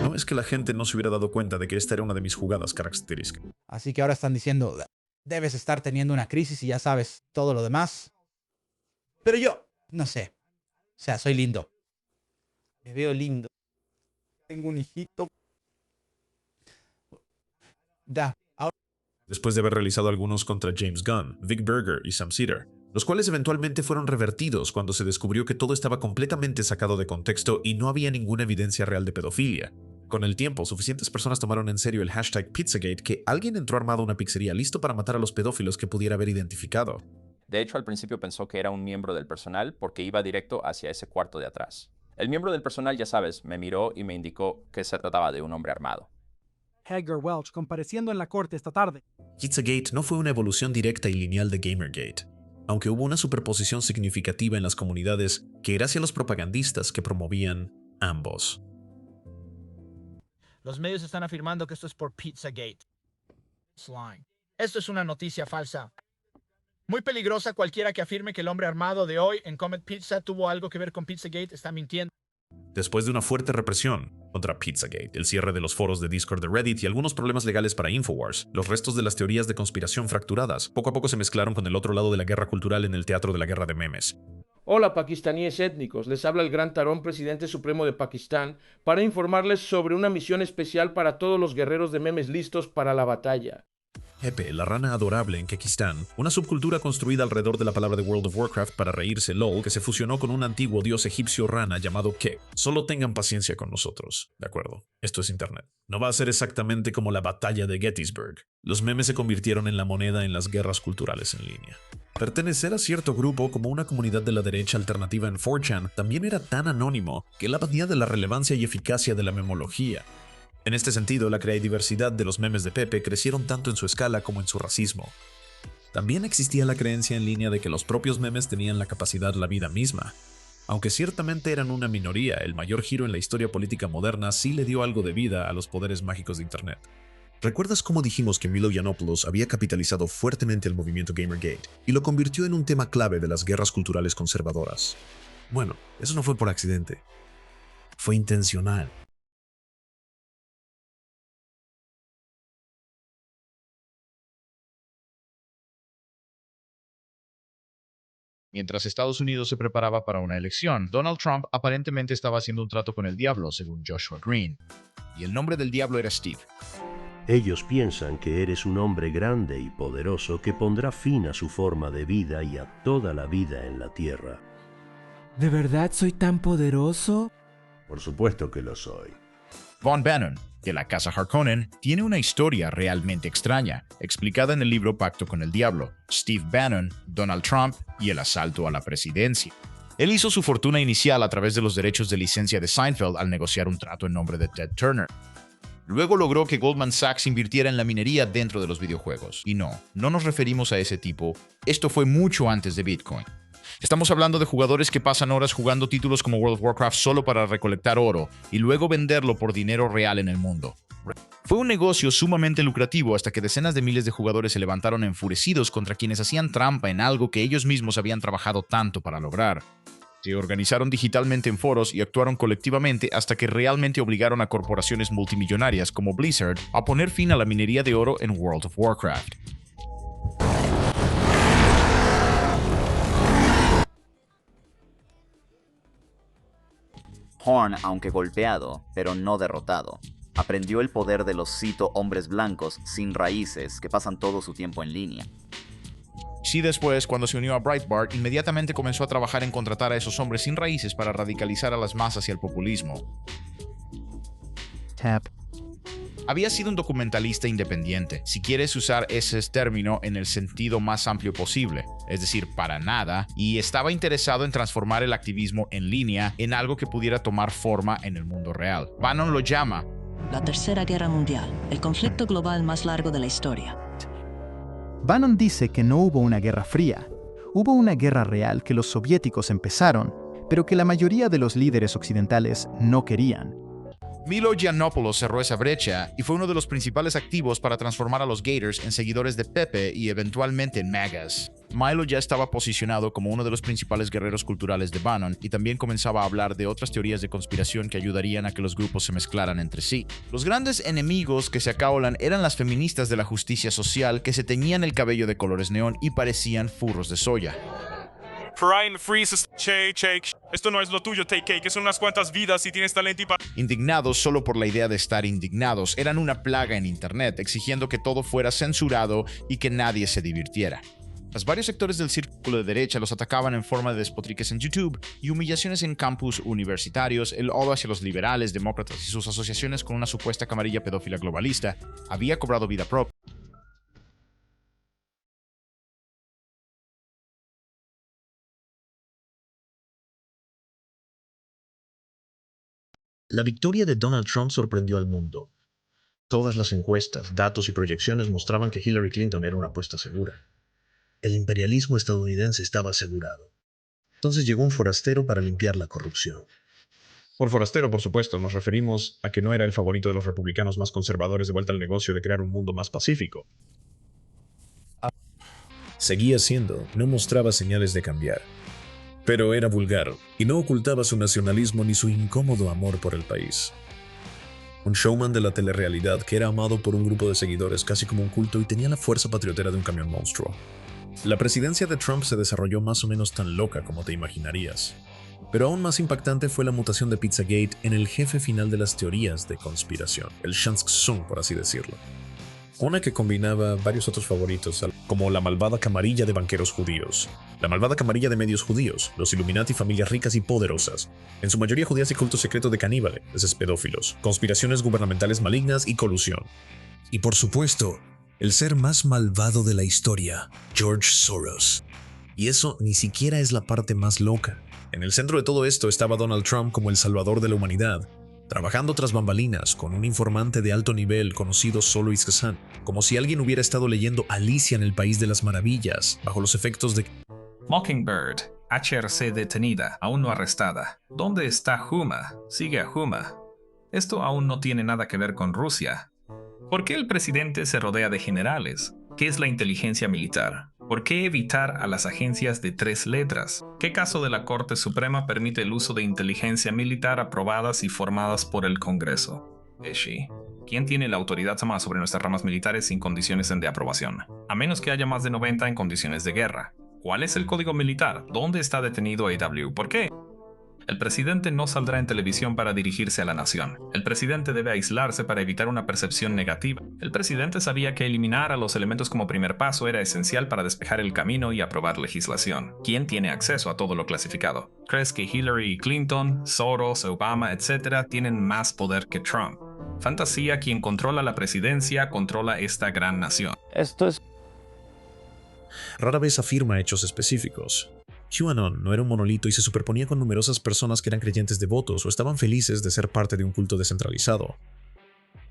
No es que la gente no se hubiera dado cuenta de que esta era una de mis jugadas características. Así que ahora están diciendo, debes estar teniendo una crisis y ya sabes todo lo demás. Pero yo, no sé. O sea, soy lindo. Me veo lindo. Tengo un hijito. Después de haber realizado algunos contra James Gunn, Vic Berger y Sam Seder, los cuales eventualmente fueron revertidos cuando se descubrió que todo estaba completamente sacado de contexto y no había ninguna evidencia real de pedofilia. Con el tiempo, suficientes personas tomaron en serio el hashtag Pizzagate que alguien entró armado a una pizzería listo para matar a los pedófilos que pudiera haber identificado. De hecho, al principio pensó que era un miembro del personal porque iba directo hacia ese cuarto de atrás. El miembro del personal, ya sabes, me miró y me indicó que se trataba de un hombre armado. Edgar Welch compareciendo en la corte esta tarde. Pizzagate no fue una evolución directa y lineal de Gamergate, aunque hubo una superposición significativa en las comunidades que gracias a los propagandistas que promovían ambos. Los medios están afirmando que esto es por Pizzagate. Esto es una noticia falsa. Muy peligrosa. Cualquiera que afirme que el hombre armado de hoy en Comet Pizza tuvo algo que ver con Pizzagate está mintiendo. Después de una fuerte represión contra Pizzagate, el cierre de los foros de Discord de Reddit y algunos problemas legales para Infowars, los restos de las teorías de conspiración fracturadas poco a poco se mezclaron con el otro lado de la guerra cultural en el teatro de la guerra de memes. Hola pakistaníes étnicos, les habla el Gran Tarón, presidente supremo de Pakistán, para informarles sobre una misión especial para todos los guerreros de memes listos para la batalla. Pepe, la rana adorable en Kekistán, una subcultura construida alrededor de la palabra de World of Warcraft para reírse LOL, que se fusionó con un antiguo dios egipcio rana llamado Kek. Solo tengan paciencia con nosotros, ¿de acuerdo? Esto es internet. No va a ser exactamente como la batalla de Gettysburg. Los memes se convirtieron en la moneda en las guerras culturales en línea. Pertenecer a cierto grupo como una comunidad de la derecha alternativa en 4chan también era tan anónimo que él abadía de la relevancia y eficacia de la memología. En este sentido, la creatividad de los memes de Pepe crecieron tanto en su escala como en su racismo. También existía la creencia en línea de que los propios memes tenían la capacidad la vida misma. Aunque ciertamente eran una minoría, el mayor giro en la historia política moderna sí le dio algo de vida a los poderes mágicos de Internet. ¿Recuerdas cómo dijimos que Milo Yiannopoulos había capitalizado fuertemente el movimiento Gamergate y lo convirtió en un tema clave de las guerras culturales conservadoras? Bueno, eso no fue por accidente. Fue intencional. Mientras Estados Unidos se preparaba para una elección, Donald Trump aparentemente estaba haciendo un trato con el diablo, según Joshua Green. Y el nombre del diablo era Steve. Ellos piensan que eres un hombre grande y poderoso que pondrá fin a su forma de vida y a toda la vida en la Tierra. ¿De verdad soy tan poderoso? Por supuesto que lo soy. Von Bannon, de la casa Harkonnen, tiene una historia realmente extraña, explicada en el libro Pacto con el Diablo, Steve Bannon, Donald Trump y el asalto a la presidencia. Él hizo su fortuna inicial a través de los derechos de licencia de Seinfeld al negociar un trato en nombre de Ted Turner. Luego logró que Goldman Sachs invirtiera en la minería dentro de los videojuegos. Y no nos referimos a ese tipo. Esto fue mucho antes de Bitcoin. Estamos hablando de jugadores que pasan horas jugando títulos como World of Warcraft solo para recolectar oro y luego venderlo por dinero real en el mundo. Fue un negocio sumamente lucrativo hasta que decenas de miles de jugadores se levantaron enfurecidos contra quienes hacían trampa en algo que ellos mismos habían trabajado tanto para lograr. Se organizaron digitalmente en foros y actuaron colectivamente hasta que realmente obligaron a corporaciones multimillonarias como Blizzard a poner fin a la minería de oro en World of Warcraft. Horn, aunque golpeado, pero no derrotado, aprendió el poder de los cito hombres blancos sin raíces que pasan todo su tiempo en línea. Sí, después, cuando se unió a Breitbart, inmediatamente comenzó a trabajar en contratar a esos hombres sin raíces para radicalizar a las masas y al populismo. Tap. Había sido un documentalista independiente, si quieres usar ese término en el sentido más amplio posible. es decir, para nada, y estaba interesado en transformar el activismo en línea en algo que pudiera tomar forma en el mundo real. Bannon lo llama la Tercera Guerra Mundial, el conflicto global más largo de la historia. Bannon dice que no hubo una guerra fría. Hubo una guerra real que los soviéticos empezaron, pero que la mayoría de los líderes occidentales no querían. Milo Yiannopoulos cerró esa brecha y fue uno de los principales activos para transformar a los Gators en seguidores de Pepe y eventualmente en MAGAs. Milo ya estaba posicionado como uno de los principales guerreros culturales de Bannon y también comenzaba a hablar de otras teorías de conspiración que ayudarían a que los grupos se mezclaran entre sí. Los grandes enemigos que se acaolan eran las feministas de la justicia social que se teñían el cabello de colores neón y parecían furros de soya. Brian Freeze, esto no es lo tuyo, Take Cake, son unas cuantas vidas y tienes talento y Indignados solo por la idea de estar indignados, eran una plaga en internet, exigiendo que todo fuera censurado y que nadie se divirtiera. Varios sectores del círculo de derecha los atacaban en forma de despotriques en YouTube y humillaciones en campus universitarios. El odio hacia los liberales, demócratas y sus asociaciones con una supuesta camarilla pedófila globalista había cobrado vida propia. La victoria de Donald Trump sorprendió al mundo. Todas las encuestas, datos y proyecciones mostraban que Hillary Clinton era una apuesta segura. El imperialismo estadounidense estaba asegurado. Entonces llegó un forastero para limpiar la corrupción. Por forastero, por supuesto, nos referimos a que no era el favorito de los republicanos más conservadores de vuelta al negocio de crear un mundo más pacífico. Seguía siendo, no mostraba señales de cambiar. Pero era vulgar, y no ocultaba su nacionalismo ni su incómodo amor por el país. Un showman de la telerrealidad que era amado por un grupo de seguidores casi como un culto y tenía la fuerza patriotera de un camión monstruo. La presidencia de Trump se desarrolló más o menos tan loca como te imaginarías. Pero aún más impactante fue la mutación de Pizzagate en el jefe final de las teorías de conspiración, el Shang Tsung, por así decirlo. Una que combinaba varios otros favoritos, como la malvada camarilla de banqueros judíos, la malvada camarilla de medios judíos, los Illuminati, familias ricas y poderosas, en su mayoría judías y culto secreto de caníbales, pedófilos, conspiraciones gubernamentales malignas y colusión. Y por supuesto, el ser más malvado de la historia, George Soros. Y eso ni siquiera es la parte más loca. En el centro de todo esto estaba Donald Trump como el salvador de la humanidad, trabajando tras bambalinas con un informante de alto nivel conocido solo Iskazan, como si alguien hubiera estado leyendo Alicia en el País de las Maravillas, bajo los efectos de... Mockingbird, HRC detenida, aún no arrestada. ¿Dónde está Huma? Sigue a Huma. Esto aún no tiene nada que ver con Rusia. ¿Por qué el presidente se rodea de generales? ¿Qué es la inteligencia militar? ¿Por qué evitar a las agencias de 3 letras? ¿Qué caso de la Corte Suprema permite el uso de inteligencia militar aprobadas y formadas por el Congreso? Eshi. ¿Quién tiene la autoridad más sobre nuestras ramas militares sin condiciones de aprobación? A menos que haya más de 90 en condiciones de guerra. ¿Cuál es el código militar? ¿Dónde está detenido AW? ¿Por qué? El presidente no saldrá en televisión para dirigirse a la nación. El presidente debe aislarse para evitar una percepción negativa. El presidente sabía que eliminar a los elementos como primer paso era esencial para despejar el camino y aprobar legislación. ¿Quién tiene acceso a todo lo clasificado? ¿Crees que Hillary Clinton, Soros, Obama, etc. tienen más poder que Trump? Fantasía, quien controla la presidencia, controla esta gran nación. Esto es... Rara vez afirma hechos específicos. QAnon no era un monolito y se superponía con numerosas personas que eran creyentes devotos o estaban felices de ser parte de un culto descentralizado.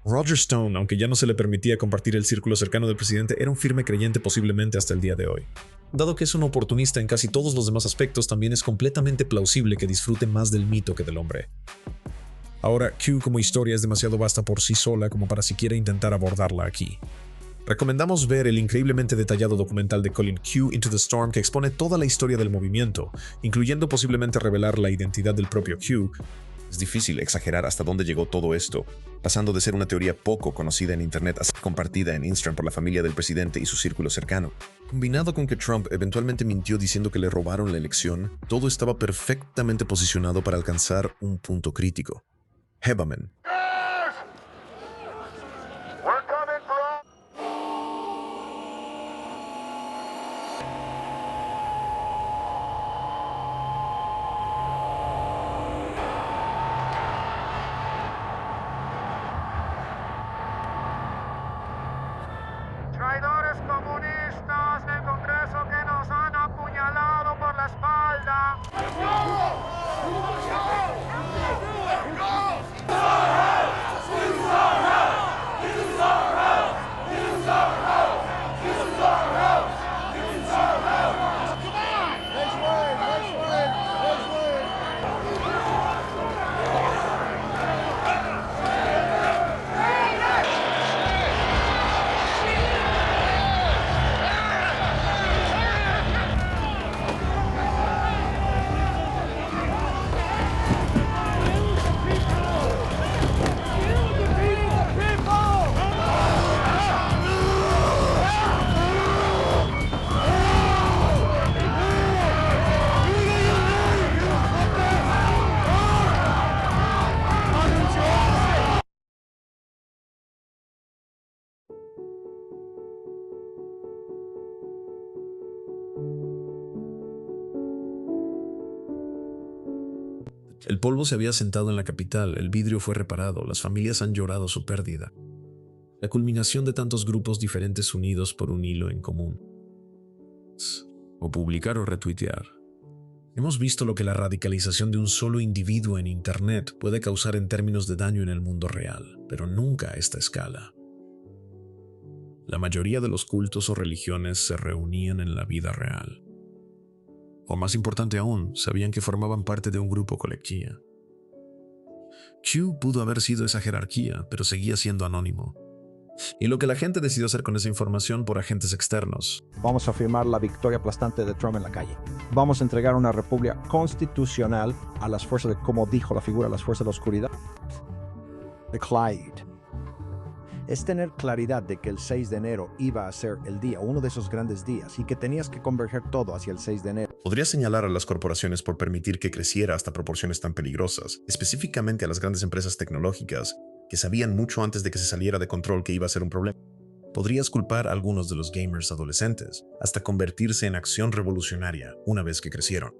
Roger Stone, aunque ya no se le permitía compartir el círculo cercano del presidente, era un firme creyente posiblemente hasta el día de hoy. Dado que es un oportunista en casi todos los demás aspectos, también es completamente plausible que disfrute más del mito que del hombre. Ahora, Q como historia es demasiado vasta por sí sola como para siquiera intentar abordarla aquí. Recomendamos ver el increíblemente detallado documental de Colin Q Into the Storm que expone toda la historia del movimiento, incluyendo posiblemente revelar la identidad del propio Q. Es difícil exagerar hasta dónde llegó todo esto, pasando de ser una teoría poco conocida en internet a ser compartida en Instagram por la familia del presidente y su círculo cercano. Combinado con que Trump eventualmente mintió diciendo que le robaron la elección, todo estaba perfectamente posicionado para alcanzar un punto crítico. Hebaman. Traidores comunistas del Congreso que nos han apoyado. El polvo se había sentado en la capital, el vidrio fue reparado, las familias han llorado su pérdida. La culminación de tantos grupos diferentes unidos por un hilo en común. O publicar o retuitear. Hemos visto lo que la radicalización de un solo individuo en Internet puede causar en términos de daño en el mundo real, pero nunca a esta escala. La mayoría de los cultos o religiones se reunían en la vida real. O más importante aún, sabían que formaban parte de un grupo colectía. Q pudo haber sido esa jerarquía, pero seguía siendo anónimo. Y lo que la gente decidió hacer con esa información por agentes externos. Vamos a firmar la victoria aplastante de Trump en la calle. Vamos a entregar una república constitucional a las fuerzas de, como dijo la figura, las fuerzas de la oscuridad. The Clyde. Es tener claridad de que el 6 de enero iba a ser el día, uno de esos grandes días, y que tenías que converger todo hacia el 6 de enero. Podría señalar a las corporaciones por permitir que creciera hasta proporciones tan peligrosas, específicamente a las grandes empresas tecnológicas, que sabían mucho antes de que se saliera de control que iba a ser un problema. Podrías culpar a algunos de los gamers adolescentes, hasta convertirse en acción revolucionaria una vez que crecieron.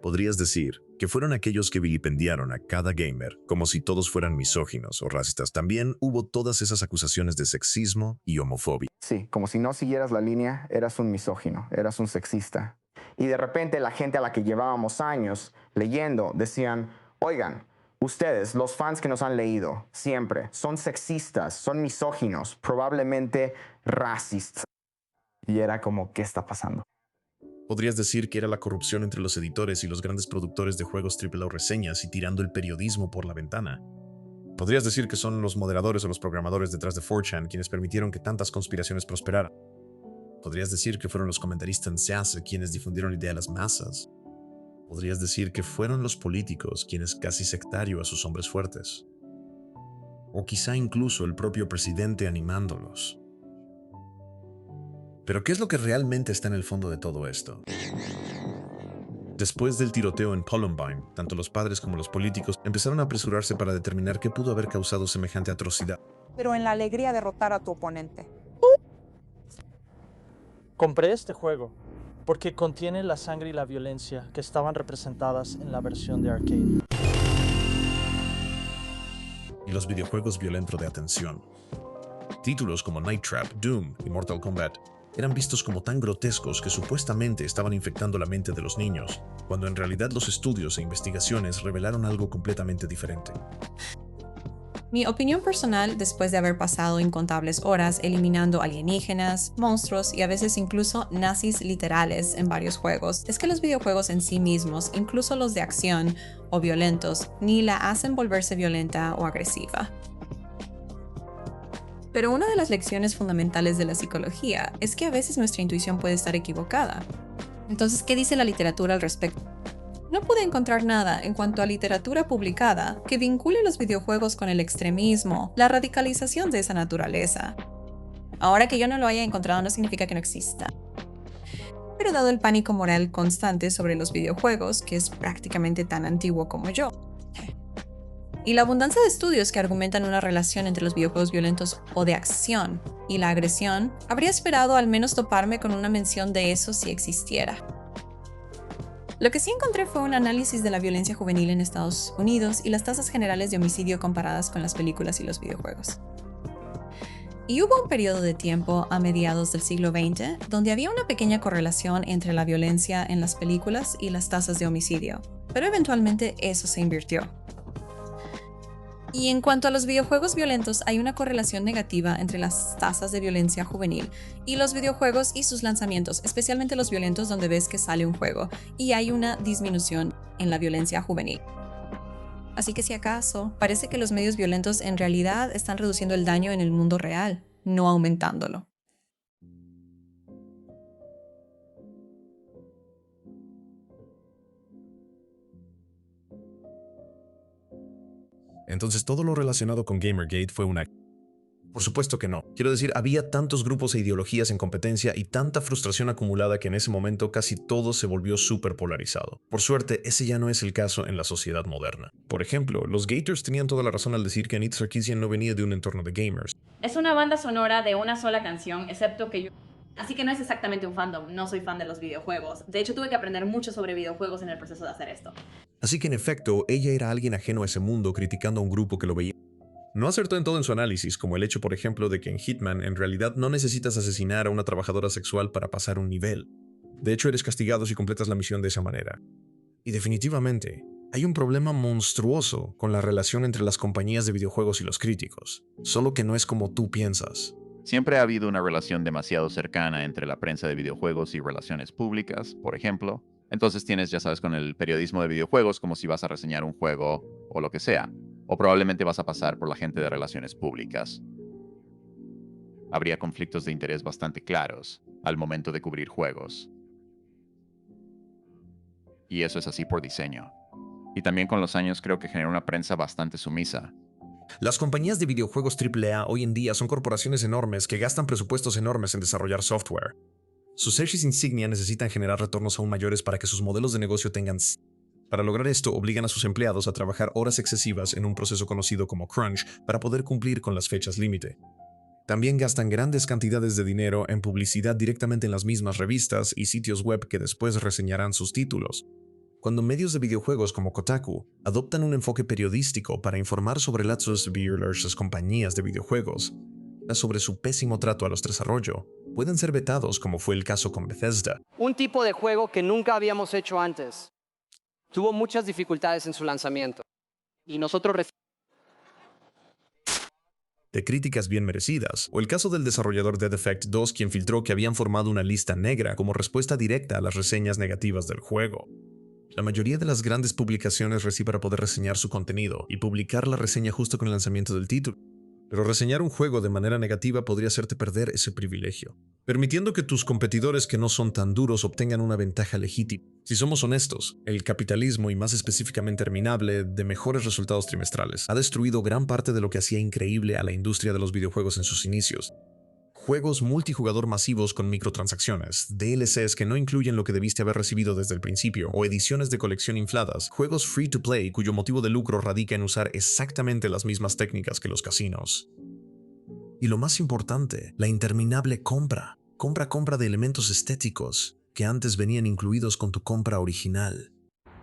Podrías decir que fueron aquellos que vilipendiaron a cada gamer como si todos fueran misóginos o racistas. También hubo todas esas acusaciones de sexismo y homofobia. Sí, como si no siguieras la línea, eras un misógino, eras un sexista. Y de repente la gente a la que llevábamos años leyendo decían, oigan, ustedes, los fans que nos han leído, siempre son sexistas, son misóginos, probablemente racistas. Y era como, ¿qué está pasando? Podrías decir que era la corrupción entre los editores y los grandes productores de juegos AAA reseñas y tirando el periodismo por la ventana. Podrías decir que son los moderadores o los programadores detrás de 4chan quienes permitieron que tantas conspiraciones prosperaran. Podrías decir que fueron los comentaristas en SEAS quienes difundieron la idea a las masas. Podrías decir que fueron los políticos quienes casi sectario a sus hombres fuertes. O quizá incluso el propio presidente animándolos. Pero ¿qué es lo que realmente está en el fondo de todo esto? Después del tiroteo en Columbine, tanto los padres como los políticos empezaron a apresurarse para determinar qué pudo haber causado semejante atrocidad. Pero en la alegría de derrotar a tu oponente. Compré este juego porque contiene la sangre y la violencia que estaban representadas en la versión de arcade. Y los videojuegos violentos de atención. Títulos como Night Trap, Doom y Mortal Kombat eran vistos como tan grotescos que supuestamente estaban infectando la mente de los niños, cuando en realidad los estudios e investigaciones revelaron algo completamente diferente. Mi opinión personal, después de haber pasado incontables horas eliminando alienígenas, monstruos y a veces incluso nazis literales en varios juegos, es que los videojuegos en sí mismos, incluso los de acción o violentos, ni la hacen volverse violenta o agresiva. Pero una de las lecciones fundamentales de la psicología es que a veces nuestra intuición puede estar equivocada. Entonces, ¿qué dice la literatura al respecto? No pude encontrar nada en cuanto a literatura publicada que vincule los videojuegos con el extremismo, la radicalización de esa naturaleza. Ahora que yo no lo haya encontrado no significa que no exista. Pero dado el pánico moral constante sobre los videojuegos, que es prácticamente tan antiguo como yo, y la abundancia de estudios que argumentan una relación entre los videojuegos violentos o de acción y la agresión, habría esperado al menos toparme con una mención de eso si existiera. Lo que sí encontré fue un análisis de la violencia juvenil en Estados Unidos y las tasas generales de homicidio comparadas con las películas y los videojuegos. Y hubo un periodo de tiempo a mediados del siglo XX donde había una pequeña correlación entre la violencia en las películas y las tasas de homicidio, pero eventualmente eso se invirtió. Y en cuanto a los videojuegos violentos, hay una correlación negativa entre las tasas de violencia juvenil y los videojuegos y sus lanzamientos, especialmente los violentos donde ves que sale un juego, y hay una disminución en la violencia juvenil. Así que si acaso, parece que los medios violentos en realidad están reduciendo el daño en el mundo real, no aumentándolo. Entonces todo lo relacionado con Gamergate fue una... Por supuesto que no. Quiero decir, había tantos grupos e ideologías en competencia y tanta frustración acumulada que en ese momento casi todo se volvió súper polarizado. Por suerte, ese ya no es el caso en la sociedad moderna. Por ejemplo, los Gators tenían toda la razón al decir que Anit Sarkeesian no venía de un entorno de gamers. Es una banda sonora de una sola canción, excepto que yo... Así que no es exactamente un fandom, no soy fan de los videojuegos. De hecho, tuve que aprender mucho sobre videojuegos en el proceso de hacer esto. Así que en efecto, ella era alguien ajeno a ese mundo criticando a un grupo que lo veía. No acertó en todo en su análisis, como el hecho, por ejemplo, de que en Hitman en realidad no necesitas asesinar a una trabajadora sexual para pasar un nivel. De hecho, eres castigado si completas la misión de esa manera. Y definitivamente, hay un problema monstruoso con la relación entre las compañías de videojuegos y los críticos, solo que no es como tú piensas. Siempre ha habido una relación demasiado cercana entre la prensa de videojuegos y relaciones públicas, por ejemplo. Entonces tienes, ya sabes, con el periodismo de videojuegos, como si vas a reseñar un juego o lo que sea. O probablemente vas a pasar por la gente de relaciones públicas. Habría conflictos de interés bastante claros al momento de cubrir juegos. Y eso es así por diseño. Y también con los años creo que genera una prensa bastante sumisa. Las compañías de videojuegos AAA hoy en día son corporaciones enormes que gastan presupuestos enormes en desarrollar software. Sus Hershey's Insignia necesitan generar retornos aún mayores para que sus modelos de negocio tengan... Para lograr esto, obligan a sus empleados a trabajar horas excesivas en un proceso conocido como crunch para poder cumplir con las fechas límite. También gastan grandes cantidades de dinero en publicidad directamente en las mismas revistas y sitios web que después reseñarán sus títulos. Cuando medios de videojuegos como Kotaku adoptan un enfoque periodístico para informar sobre las compañías de videojuegos, sobre su pésimo trato a los desarrollo, pueden ser vetados como fue el caso con Bethesda. Un tipo de juego que nunca habíamos hecho antes. Tuvo muchas dificultades en su lanzamiento. Y nosotros de críticas bien merecidas, o el caso del desarrollador Dead Effect 2 quien filtró que habían formado una lista negra como respuesta directa a las reseñas negativas del juego. La mayoría de las grandes publicaciones reciben para poder reseñar su contenido y publicar la reseña justo con el lanzamiento del título. Pero reseñar un juego de manera negativa podría hacerte perder ese privilegio, permitiendo que tus competidores que no son tan duros obtengan una ventaja legítima. Si somos honestos, el capitalismo, y más específicamente terminable, de mejores resultados trimestrales, ha destruido gran parte de lo que hacía increíble a la industria de los videojuegos en sus inicios. Juegos multijugador masivos con microtransacciones, DLCs que no incluyen lo que debiste haber recibido desde el principio, o ediciones de colección infladas, juegos free to play cuyo motivo de lucro radica en usar exactamente las mismas técnicas que los casinos. Y lo más importante, la interminable compra de elementos estéticos que antes venían incluidos con tu compra original.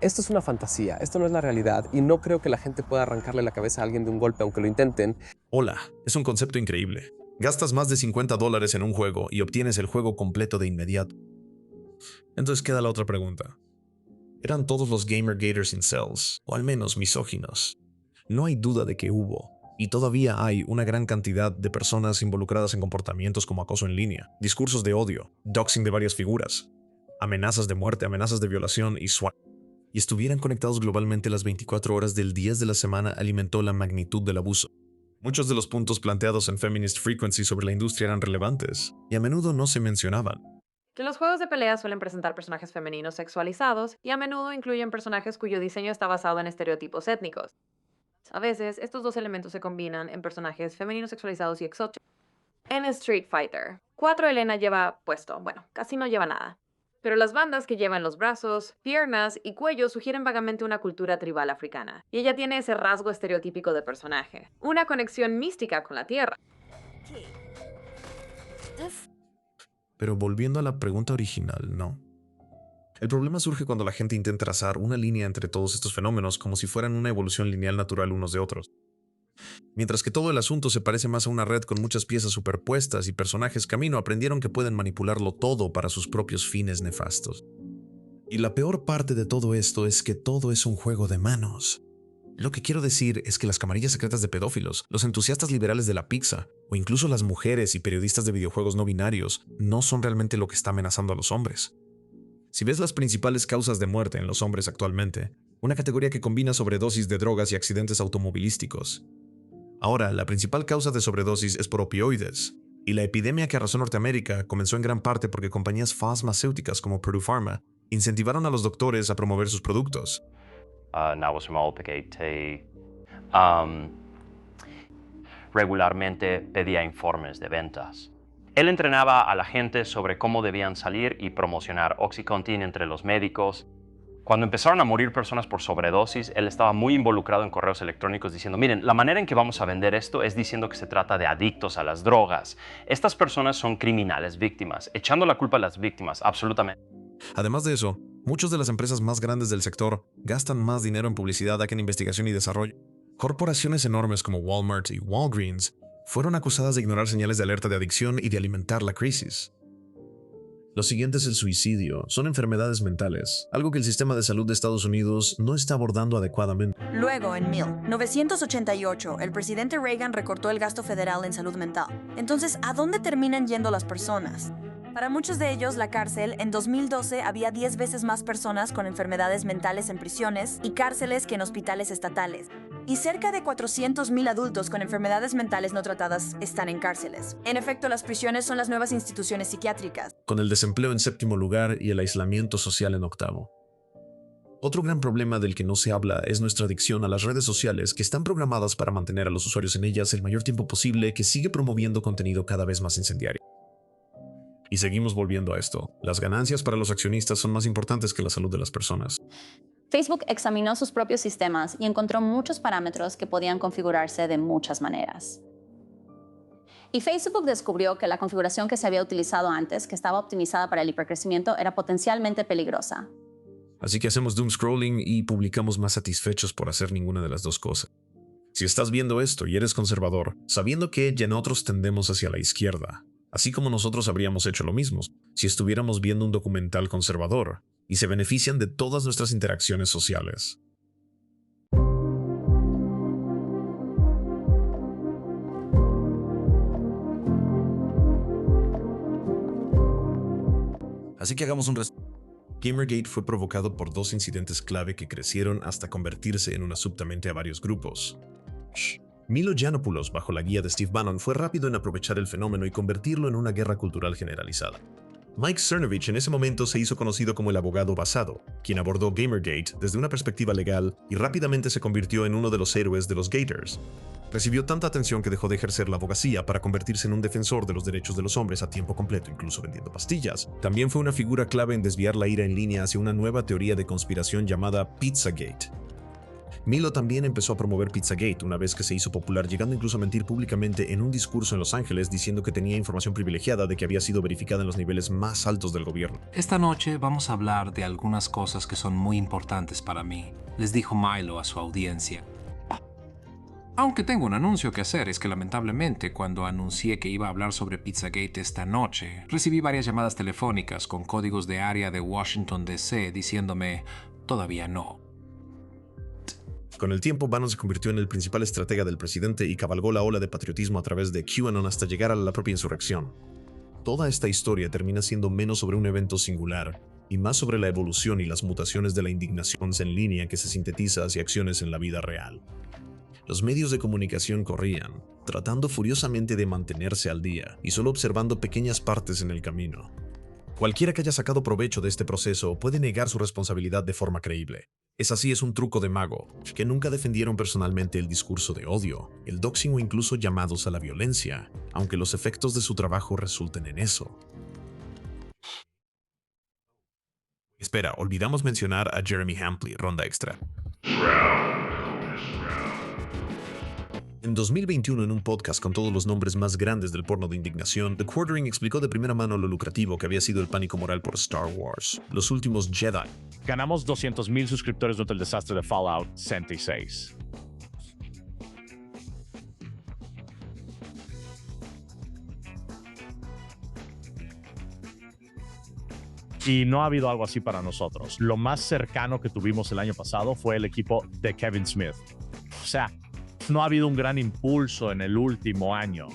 Esto es una fantasía, esto no es la realidad, y no creo que la gente pueda arrancarle la cabeza a alguien de un golpe aunque lo intenten. Hola, es un concepto increíble. Gastas más de $50 en un juego y obtienes el juego completo de inmediato. Entonces queda la otra pregunta. ¿Eran todos los Gamergaters incels, o al menos misóginos? No hay duda de que hubo, y todavía hay una gran cantidad de personas involucradas en comportamientos como acoso en línea, discursos de odio, doxing de varias figuras, amenazas de muerte, amenazas de violación y SWAT. Y estuvieran conectados globalmente las 24 horas del día de la semana alimentó la magnitud del abuso. Muchos de los puntos planteados en Feminist Frequency sobre la industria eran relevantes, y a menudo no se mencionaban. Que los juegos de pelea suelen presentar personajes femeninos sexualizados y a menudo incluyen personajes cuyo diseño está basado en estereotipos étnicos. A veces, estos dos elementos se combinan en personajes femeninos sexualizados y exóticos. En Street Fighter, 4 Elena lleva puesto, bueno, casi no lleva nada. Pero las bandas que llevan los brazos, piernas y cuello sugieren vagamente una cultura tribal africana. Y ella tiene ese rasgo estereotípico de personaje. Una conexión mística con la tierra. Pero volviendo a la pregunta original, no. El problema surge cuando la gente intenta trazar una línea entre todos estos fenómenos como si fueran una evolución lineal natural unos de otros. Mientras que todo el asunto se parece más a una red con muchas piezas superpuestas y personajes camino, aprendieron que pueden manipularlo todo para sus propios fines nefastos. Y la peor parte de todo esto es que todo es un juego de manos. Lo que quiero decir es que las camarillas secretas de pedófilos, los entusiastas liberales de la pizza, o incluso las mujeres y periodistas de videojuegos no binarios, no son realmente lo que está amenazando a los hombres. Si ves las principales causas de muerte en los hombres actualmente, una categoría que combina sobredosis de drogas y accidentes automovilísticos. Ahora, la principal causa de sobredosis es por opioides, y la epidemia que arrasó Norteamérica comenzó en gran parte porque compañías farmacéuticas como Purdue Pharma incentivaron a los doctores a promover sus productos. Regularmente pedía informes de ventas. Él entrenaba a la gente sobre cómo debían salir y promocionar OxyContin entre los médicos. Cuando empezaron a morir personas por sobredosis, él estaba muy involucrado en correos electrónicos diciendo, miren, la manera en que vamos a vender esto es diciendo que se trata de adictos a las drogas. Estas personas son criminales víctimas, echando la culpa a las víctimas, absolutamente. Además de eso, muchas de las empresas más grandes del sector gastan más dinero en publicidad que en investigación y desarrollo. Corporaciones enormes como Walmart y Walgreens fueron acusadas de ignorar señales de alerta de adicción y de alimentar la crisis. Lo siguiente es el suicidio. Son enfermedades mentales, algo que el sistema de salud de Estados Unidos no está abordando adecuadamente. Luego, en 1988, el presidente Reagan recortó el gasto federal en salud mental. Entonces, ¿a dónde terminan yendo las personas? Para muchos de ellos, la cárcel, en 2012 había 10 veces más personas con enfermedades mentales en prisiones y cárceles que en hospitales estatales. Y cerca de 400,000 adultos con enfermedades mentales no tratadas están en cárceles. En efecto, las prisiones son las nuevas instituciones psiquiátricas. Con el desempleo en séptimo lugar y el aislamiento social en octavo. Otro gran problema del que no se habla es nuestra adicción a las redes sociales que están programadas para mantener a los usuarios en ellas el mayor tiempo posible, que sigue promoviendo contenido cada vez más incendiario. Y seguimos volviendo a esto. Las ganancias para los accionistas son más importantes que la salud de las personas. Facebook examinó sus propios sistemas y encontró muchos parámetros que podían configurarse de muchas maneras. Y Facebook descubrió que la configuración que se había utilizado antes, que estaba optimizada para el hipercrecimiento, era potencialmente peligrosa. Así que hacemos doom scrolling y publicamos más satisfechos por hacer ninguna de las dos cosas. Si estás viendo esto y eres conservador, sabiendo que ya en otros tendemos hacia la izquierda, así como nosotros habríamos hecho lo mismo si estuviéramos viendo un documental conservador, y se benefician de todas nuestras interacciones sociales. Así que hagamos un Gamergate fue provocado por dos incidentes clave que crecieron hasta convertirse en un subtamente a varios grupos. Milo Yiannopoulos, bajo la guía de Steve Bannon, fue rápido en aprovechar el fenómeno y convertirlo en una guerra cultural generalizada. Mike Cernovich en ese momento se hizo conocido como el abogado basado, quien abordó Gamergate desde una perspectiva legal y rápidamente se convirtió en uno de los héroes de los Gators. Recibió tanta atención que dejó de ejercer la abogacía para convertirse en un defensor de los derechos de los hombres a tiempo completo, incluso vendiendo pastillas. También fue una figura clave en desviar la ira en línea hacia una nueva teoría de conspiración llamada Pizzagate. Milo también empezó a promover Pizzagate una vez que se hizo popular, llegando incluso a mentir públicamente en un discurso en Los Ángeles diciendo que tenía información privilegiada de que había sido verificada en los niveles más altos del gobierno. Esta noche vamos a hablar de algunas cosas que son muy importantes para mí, les dijo Milo a su audiencia. Aunque tengo un anuncio que hacer, es que lamentablemente cuando anuncié que iba a hablar sobre Pizzagate esta noche, recibí varias llamadas telefónicas con códigos de área de Washington DC diciéndome, todavía no. Con el tiempo, Bannon se convirtió en el principal estratega del presidente y cabalgó la ola de patriotismo a través de QAnon hasta llegar a la propia insurrección. Toda esta historia termina siendo menos sobre un evento singular y más sobre la evolución y las mutaciones de la indignación en línea que se sintetiza hacia acciones en la vida real. Los medios de comunicación corrían, tratando furiosamente de mantenerse al día y solo observando pequeñas partes en el camino. Cualquiera que haya sacado provecho de este proceso puede negar su responsabilidad de forma creíble. Es un truco de mago, que nunca defendieron personalmente el discurso de odio, el doxing o incluso llamados a la violencia, aunque los efectos de su trabajo resulten en eso. Espera, olvidamos mencionar a Jeremy Hampley, ronda extra. En 2021, en un podcast con todos los nombres más grandes del porno de indignación, The Quartering explicó de primera mano lo lucrativo que había sido el pánico moral por Star Wars, los últimos Jedi. Ganamos 200,000 suscriptores durante el desastre de Fallout 76. Y no ha habido algo así para nosotros. Lo más cercano que tuvimos el año pasado fue el equipo de Kevin Smith. O sea, no ha habido un gran impulso en el último año.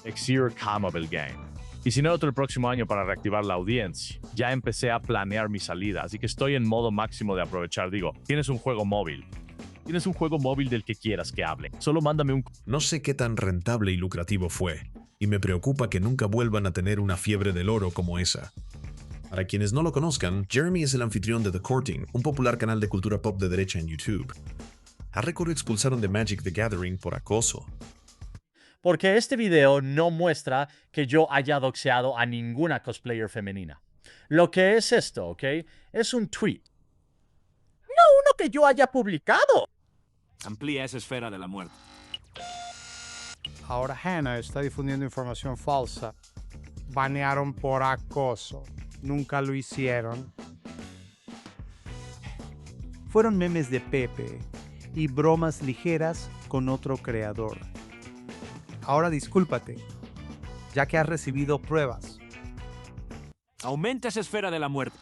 Exir Camable Game. Y si no, otro el próximo año para reactivar la audiencia. Ya empecé a planear mi salida, así que estoy en modo máximo de aprovechar. Digo, tienes un juego móvil. Tienes un juego móvil del que quieras que hable. Solo mándame un... No sé qué tan rentable y lucrativo fue, y me preocupa que nunca vuelvan a tener una fiebre del oro como esa. Para quienes no lo conozcan, Jeremy es el anfitrión de The Courting, un popular canal de cultura pop de derecha en YouTube. A Record lo expulsaron de Magic the Gathering por acoso. Porque este video no muestra que yo haya doxeado a ninguna cosplayer femenina. Lo que es esto, ¿ok? Es un tweet. No uno que yo haya publicado. Amplía esa esfera de la muerte. Ahora Hannah está difundiendo información falsa. Banearon por acoso. Nunca lo hicieron. Fueron memes de Pepe y bromas ligeras con otro creador. Ahora discúlpate, ya que has recibido pruebas. Aumenta esa esfera de la muerte.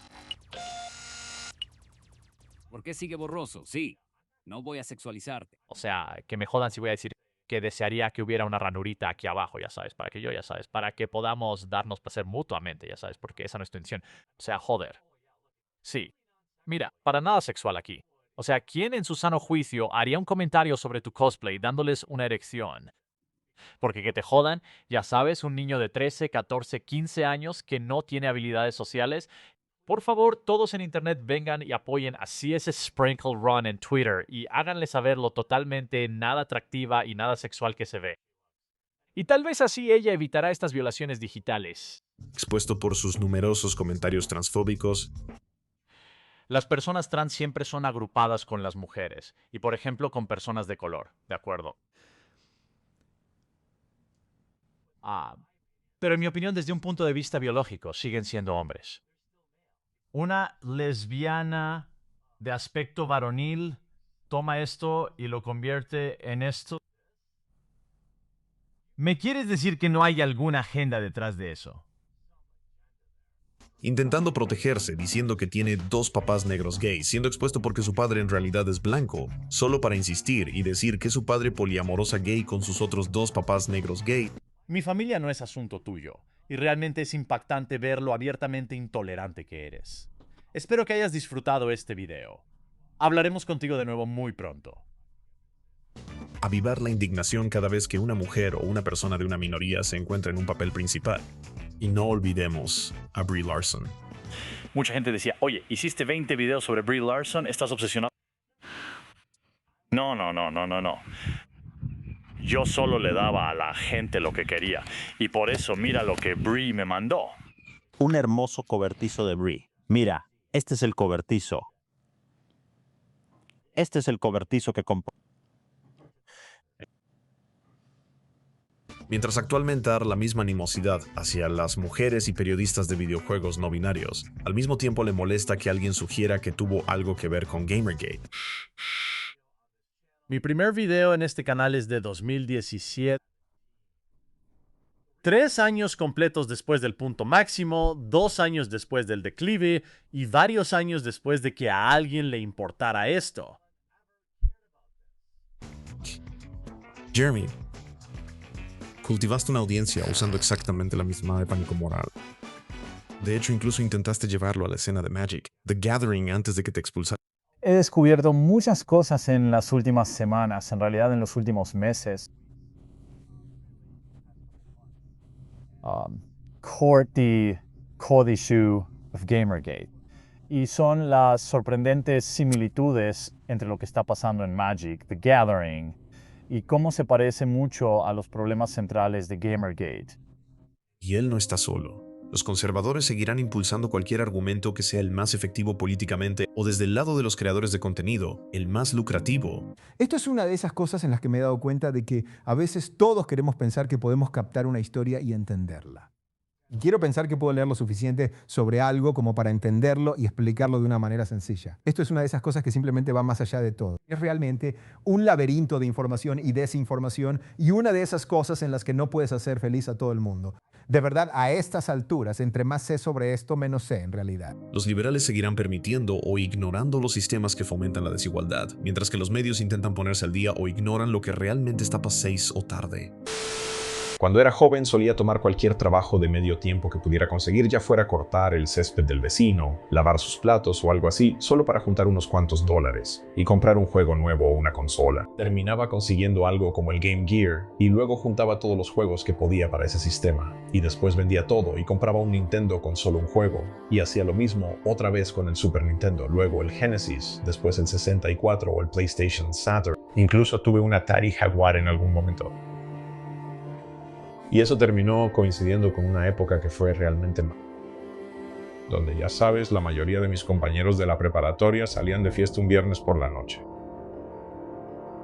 ¿Por qué sigue borroso? Sí, no voy a sexualizarte. O sea, que me jodan si voy a decir que desearía que hubiera una ranurita aquí abajo, ya sabes, para que yo, ya sabes, para que podamos darnos placer mutuamente, ya sabes, porque esa no es tu intención. O sea, joder. Sí. Mira, para nada sexual aquí. O sea, ¿quién en su sano juicio haría un comentario sobre tu cosplay dándoles una erección? Porque que te jodan, ya sabes, un niño de 13, 14, 15 años que no tiene habilidades sociales. Por favor, todos en internet vengan y apoyen a CS Sprinkle Run en Twitter y háganle saber lo totalmente nada atractiva y nada sexual que se ve. Y tal vez así ella evitará estas violaciones digitales. Expuesto por sus numerosos comentarios transfóbicos. Las personas trans siempre son agrupadas con las mujeres y, por ejemplo, con personas de color, ¿de acuerdo? Pero en mi opinión, desde un punto de vista biológico, siguen siendo hombres. Una lesbiana de aspecto varonil toma esto y lo convierte en esto. ¿Me quieres decir que no hay alguna agenda detrás de eso? Intentando protegerse, diciendo que tiene 2 papás negros gays, siendo expuesto porque su padre en realidad es blanco, solo para insistir y decir que es su padre poliamorosa gay con sus otros 2 papás negros gay. Mi familia no es asunto tuyo, y realmente es impactante ver lo abiertamente intolerante que eres. Espero que hayas disfrutado este video. Hablaremos contigo de nuevo muy pronto. Avivar la indignación cada vez que una mujer o una persona de una minoría se encuentra en un papel principal. Y no olvidemos a Brie Larson. Mucha gente decía, oye, hiciste 20 videos sobre Brie Larson, ¿estás obsesionado? No. Yo solo le daba a la gente lo que quería. Y por eso mira lo que Brie me mandó. Un hermoso cobertizo de Brie. Mira, este es el cobertizo. Este es el cobertizo que compró. Mientras actualmente dar la misma animosidad hacia las mujeres y periodistas de videojuegos no binarios, al mismo tiempo le molesta que alguien sugiera que tuvo algo que ver con Gamergate. Mi primer video en este canal es de 2017. 3 años completos después del punto máximo, 2 años después del declive y varios años después de que a alguien le importara esto. Jeremy, cultivaste una audiencia usando exactamente la misma de pánico moral. De hecho, incluso intentaste llevarlo a la escena de Magic, The Gathering, antes de que te expulsaran. He descubierto muchas cosas en las últimas semanas, en realidad en los últimos meses. Court the Code Issue of Gamergate. Y son las sorprendentes similitudes entre lo que está pasando en Magic, The Gathering, y cómo se parece mucho a los problemas centrales de Gamergate. Y él no está solo. Los conservadores seguirán impulsando cualquier argumento que sea el más efectivo políticamente o desde el lado de los creadores de contenido, el más lucrativo. Esto es una de esas cosas en las que me he dado cuenta de que a veces todos queremos pensar que podemos captar una historia y entenderla. Quiero pensar que puedo leer lo suficiente sobre algo como para entenderlo y explicarlo de una manera sencilla. Esto es una de esas cosas que simplemente va más allá de todo. Es realmente un laberinto de información y desinformación y una de esas cosas en las que no puedes hacer feliz a todo el mundo. De verdad, a estas alturas, entre más sé sobre esto, menos sé en realidad. Los liberales seguirán permitiendo o ignorando los sistemas que fomentan la desigualdad, mientras que los medios intentan ponerse al día o ignoran lo que realmente está para 6 o tarde. Cuando era joven solía tomar cualquier trabajo de medio tiempo que pudiera conseguir, ya fuera cortar el césped del vecino, lavar sus platos o algo así, solo para juntar unos cuantos dólares y comprar un juego nuevo o una consola. Terminaba consiguiendo algo como el Game Gear y luego juntaba todos los juegos que podía para ese sistema. Y después vendía todo y compraba un Nintendo con solo un juego. Y hacía lo mismo otra vez con el Super Nintendo, luego el Genesis, después el 64 o el PlayStation Saturn. Incluso tuve un Atari Jaguar en algún momento. Y eso terminó coincidiendo con una época que fue realmente mala, donde ya sabes, la mayoría de mis compañeros de la preparatoria salían de fiesta un viernes por la noche.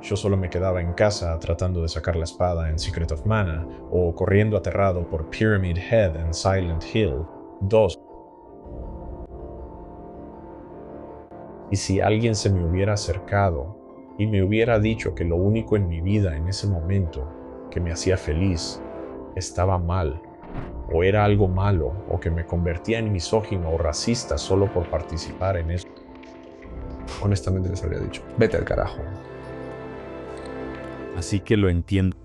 Yo solo me quedaba en casa tratando de sacar la espada en Secret of Mana o corriendo aterrado por Pyramid Head en Silent Hill 2. Y si alguien se me hubiera acercado y me hubiera dicho que lo único en mi vida en ese momento que me hacía feliz estaba mal, o era algo malo, o que me convertía en misógino o racista solo por participar en eso, honestamente les habría dicho, vete al carajo. Así que lo entiendo.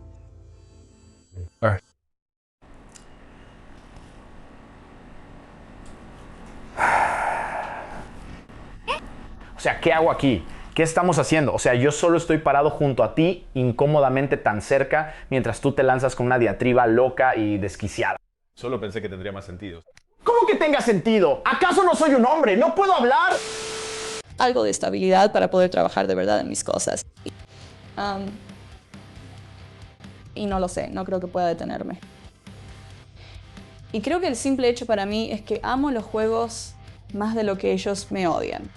O sea, ¿qué hago aquí? ¿Qué estamos haciendo? O sea, yo solo estoy parado junto a ti, incómodamente tan cerca, mientras tú te lanzas con una diatriba loca y desquiciada. Solo pensé que tendría más sentido. ¿Cómo que tenga sentido? ¿Acaso no soy un hombre? ¿No puedo hablar? Algo de estabilidad para poder trabajar de verdad en mis cosas. Y no lo sé, no creo que pueda detenerme. Y creo que el simple hecho para mí es que amo los juegos más de lo que ellos me odian.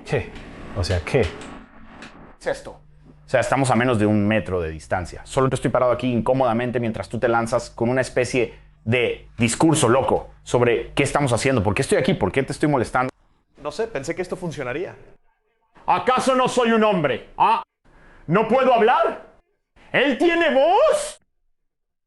¿Qué? O sea, ¿qué? ¿Qué es esto? O sea, estamos a menos de 1 metro de distancia. Solo estoy parado aquí incómodamente mientras tú te lanzas con una especie de discurso loco sobre qué estamos haciendo, por qué estoy aquí, por qué te estoy molestando. No sé, pensé que esto funcionaría. ¿Acaso no soy un hombre? ¿Ah? ¿No puedo hablar? ¿Él tiene voz?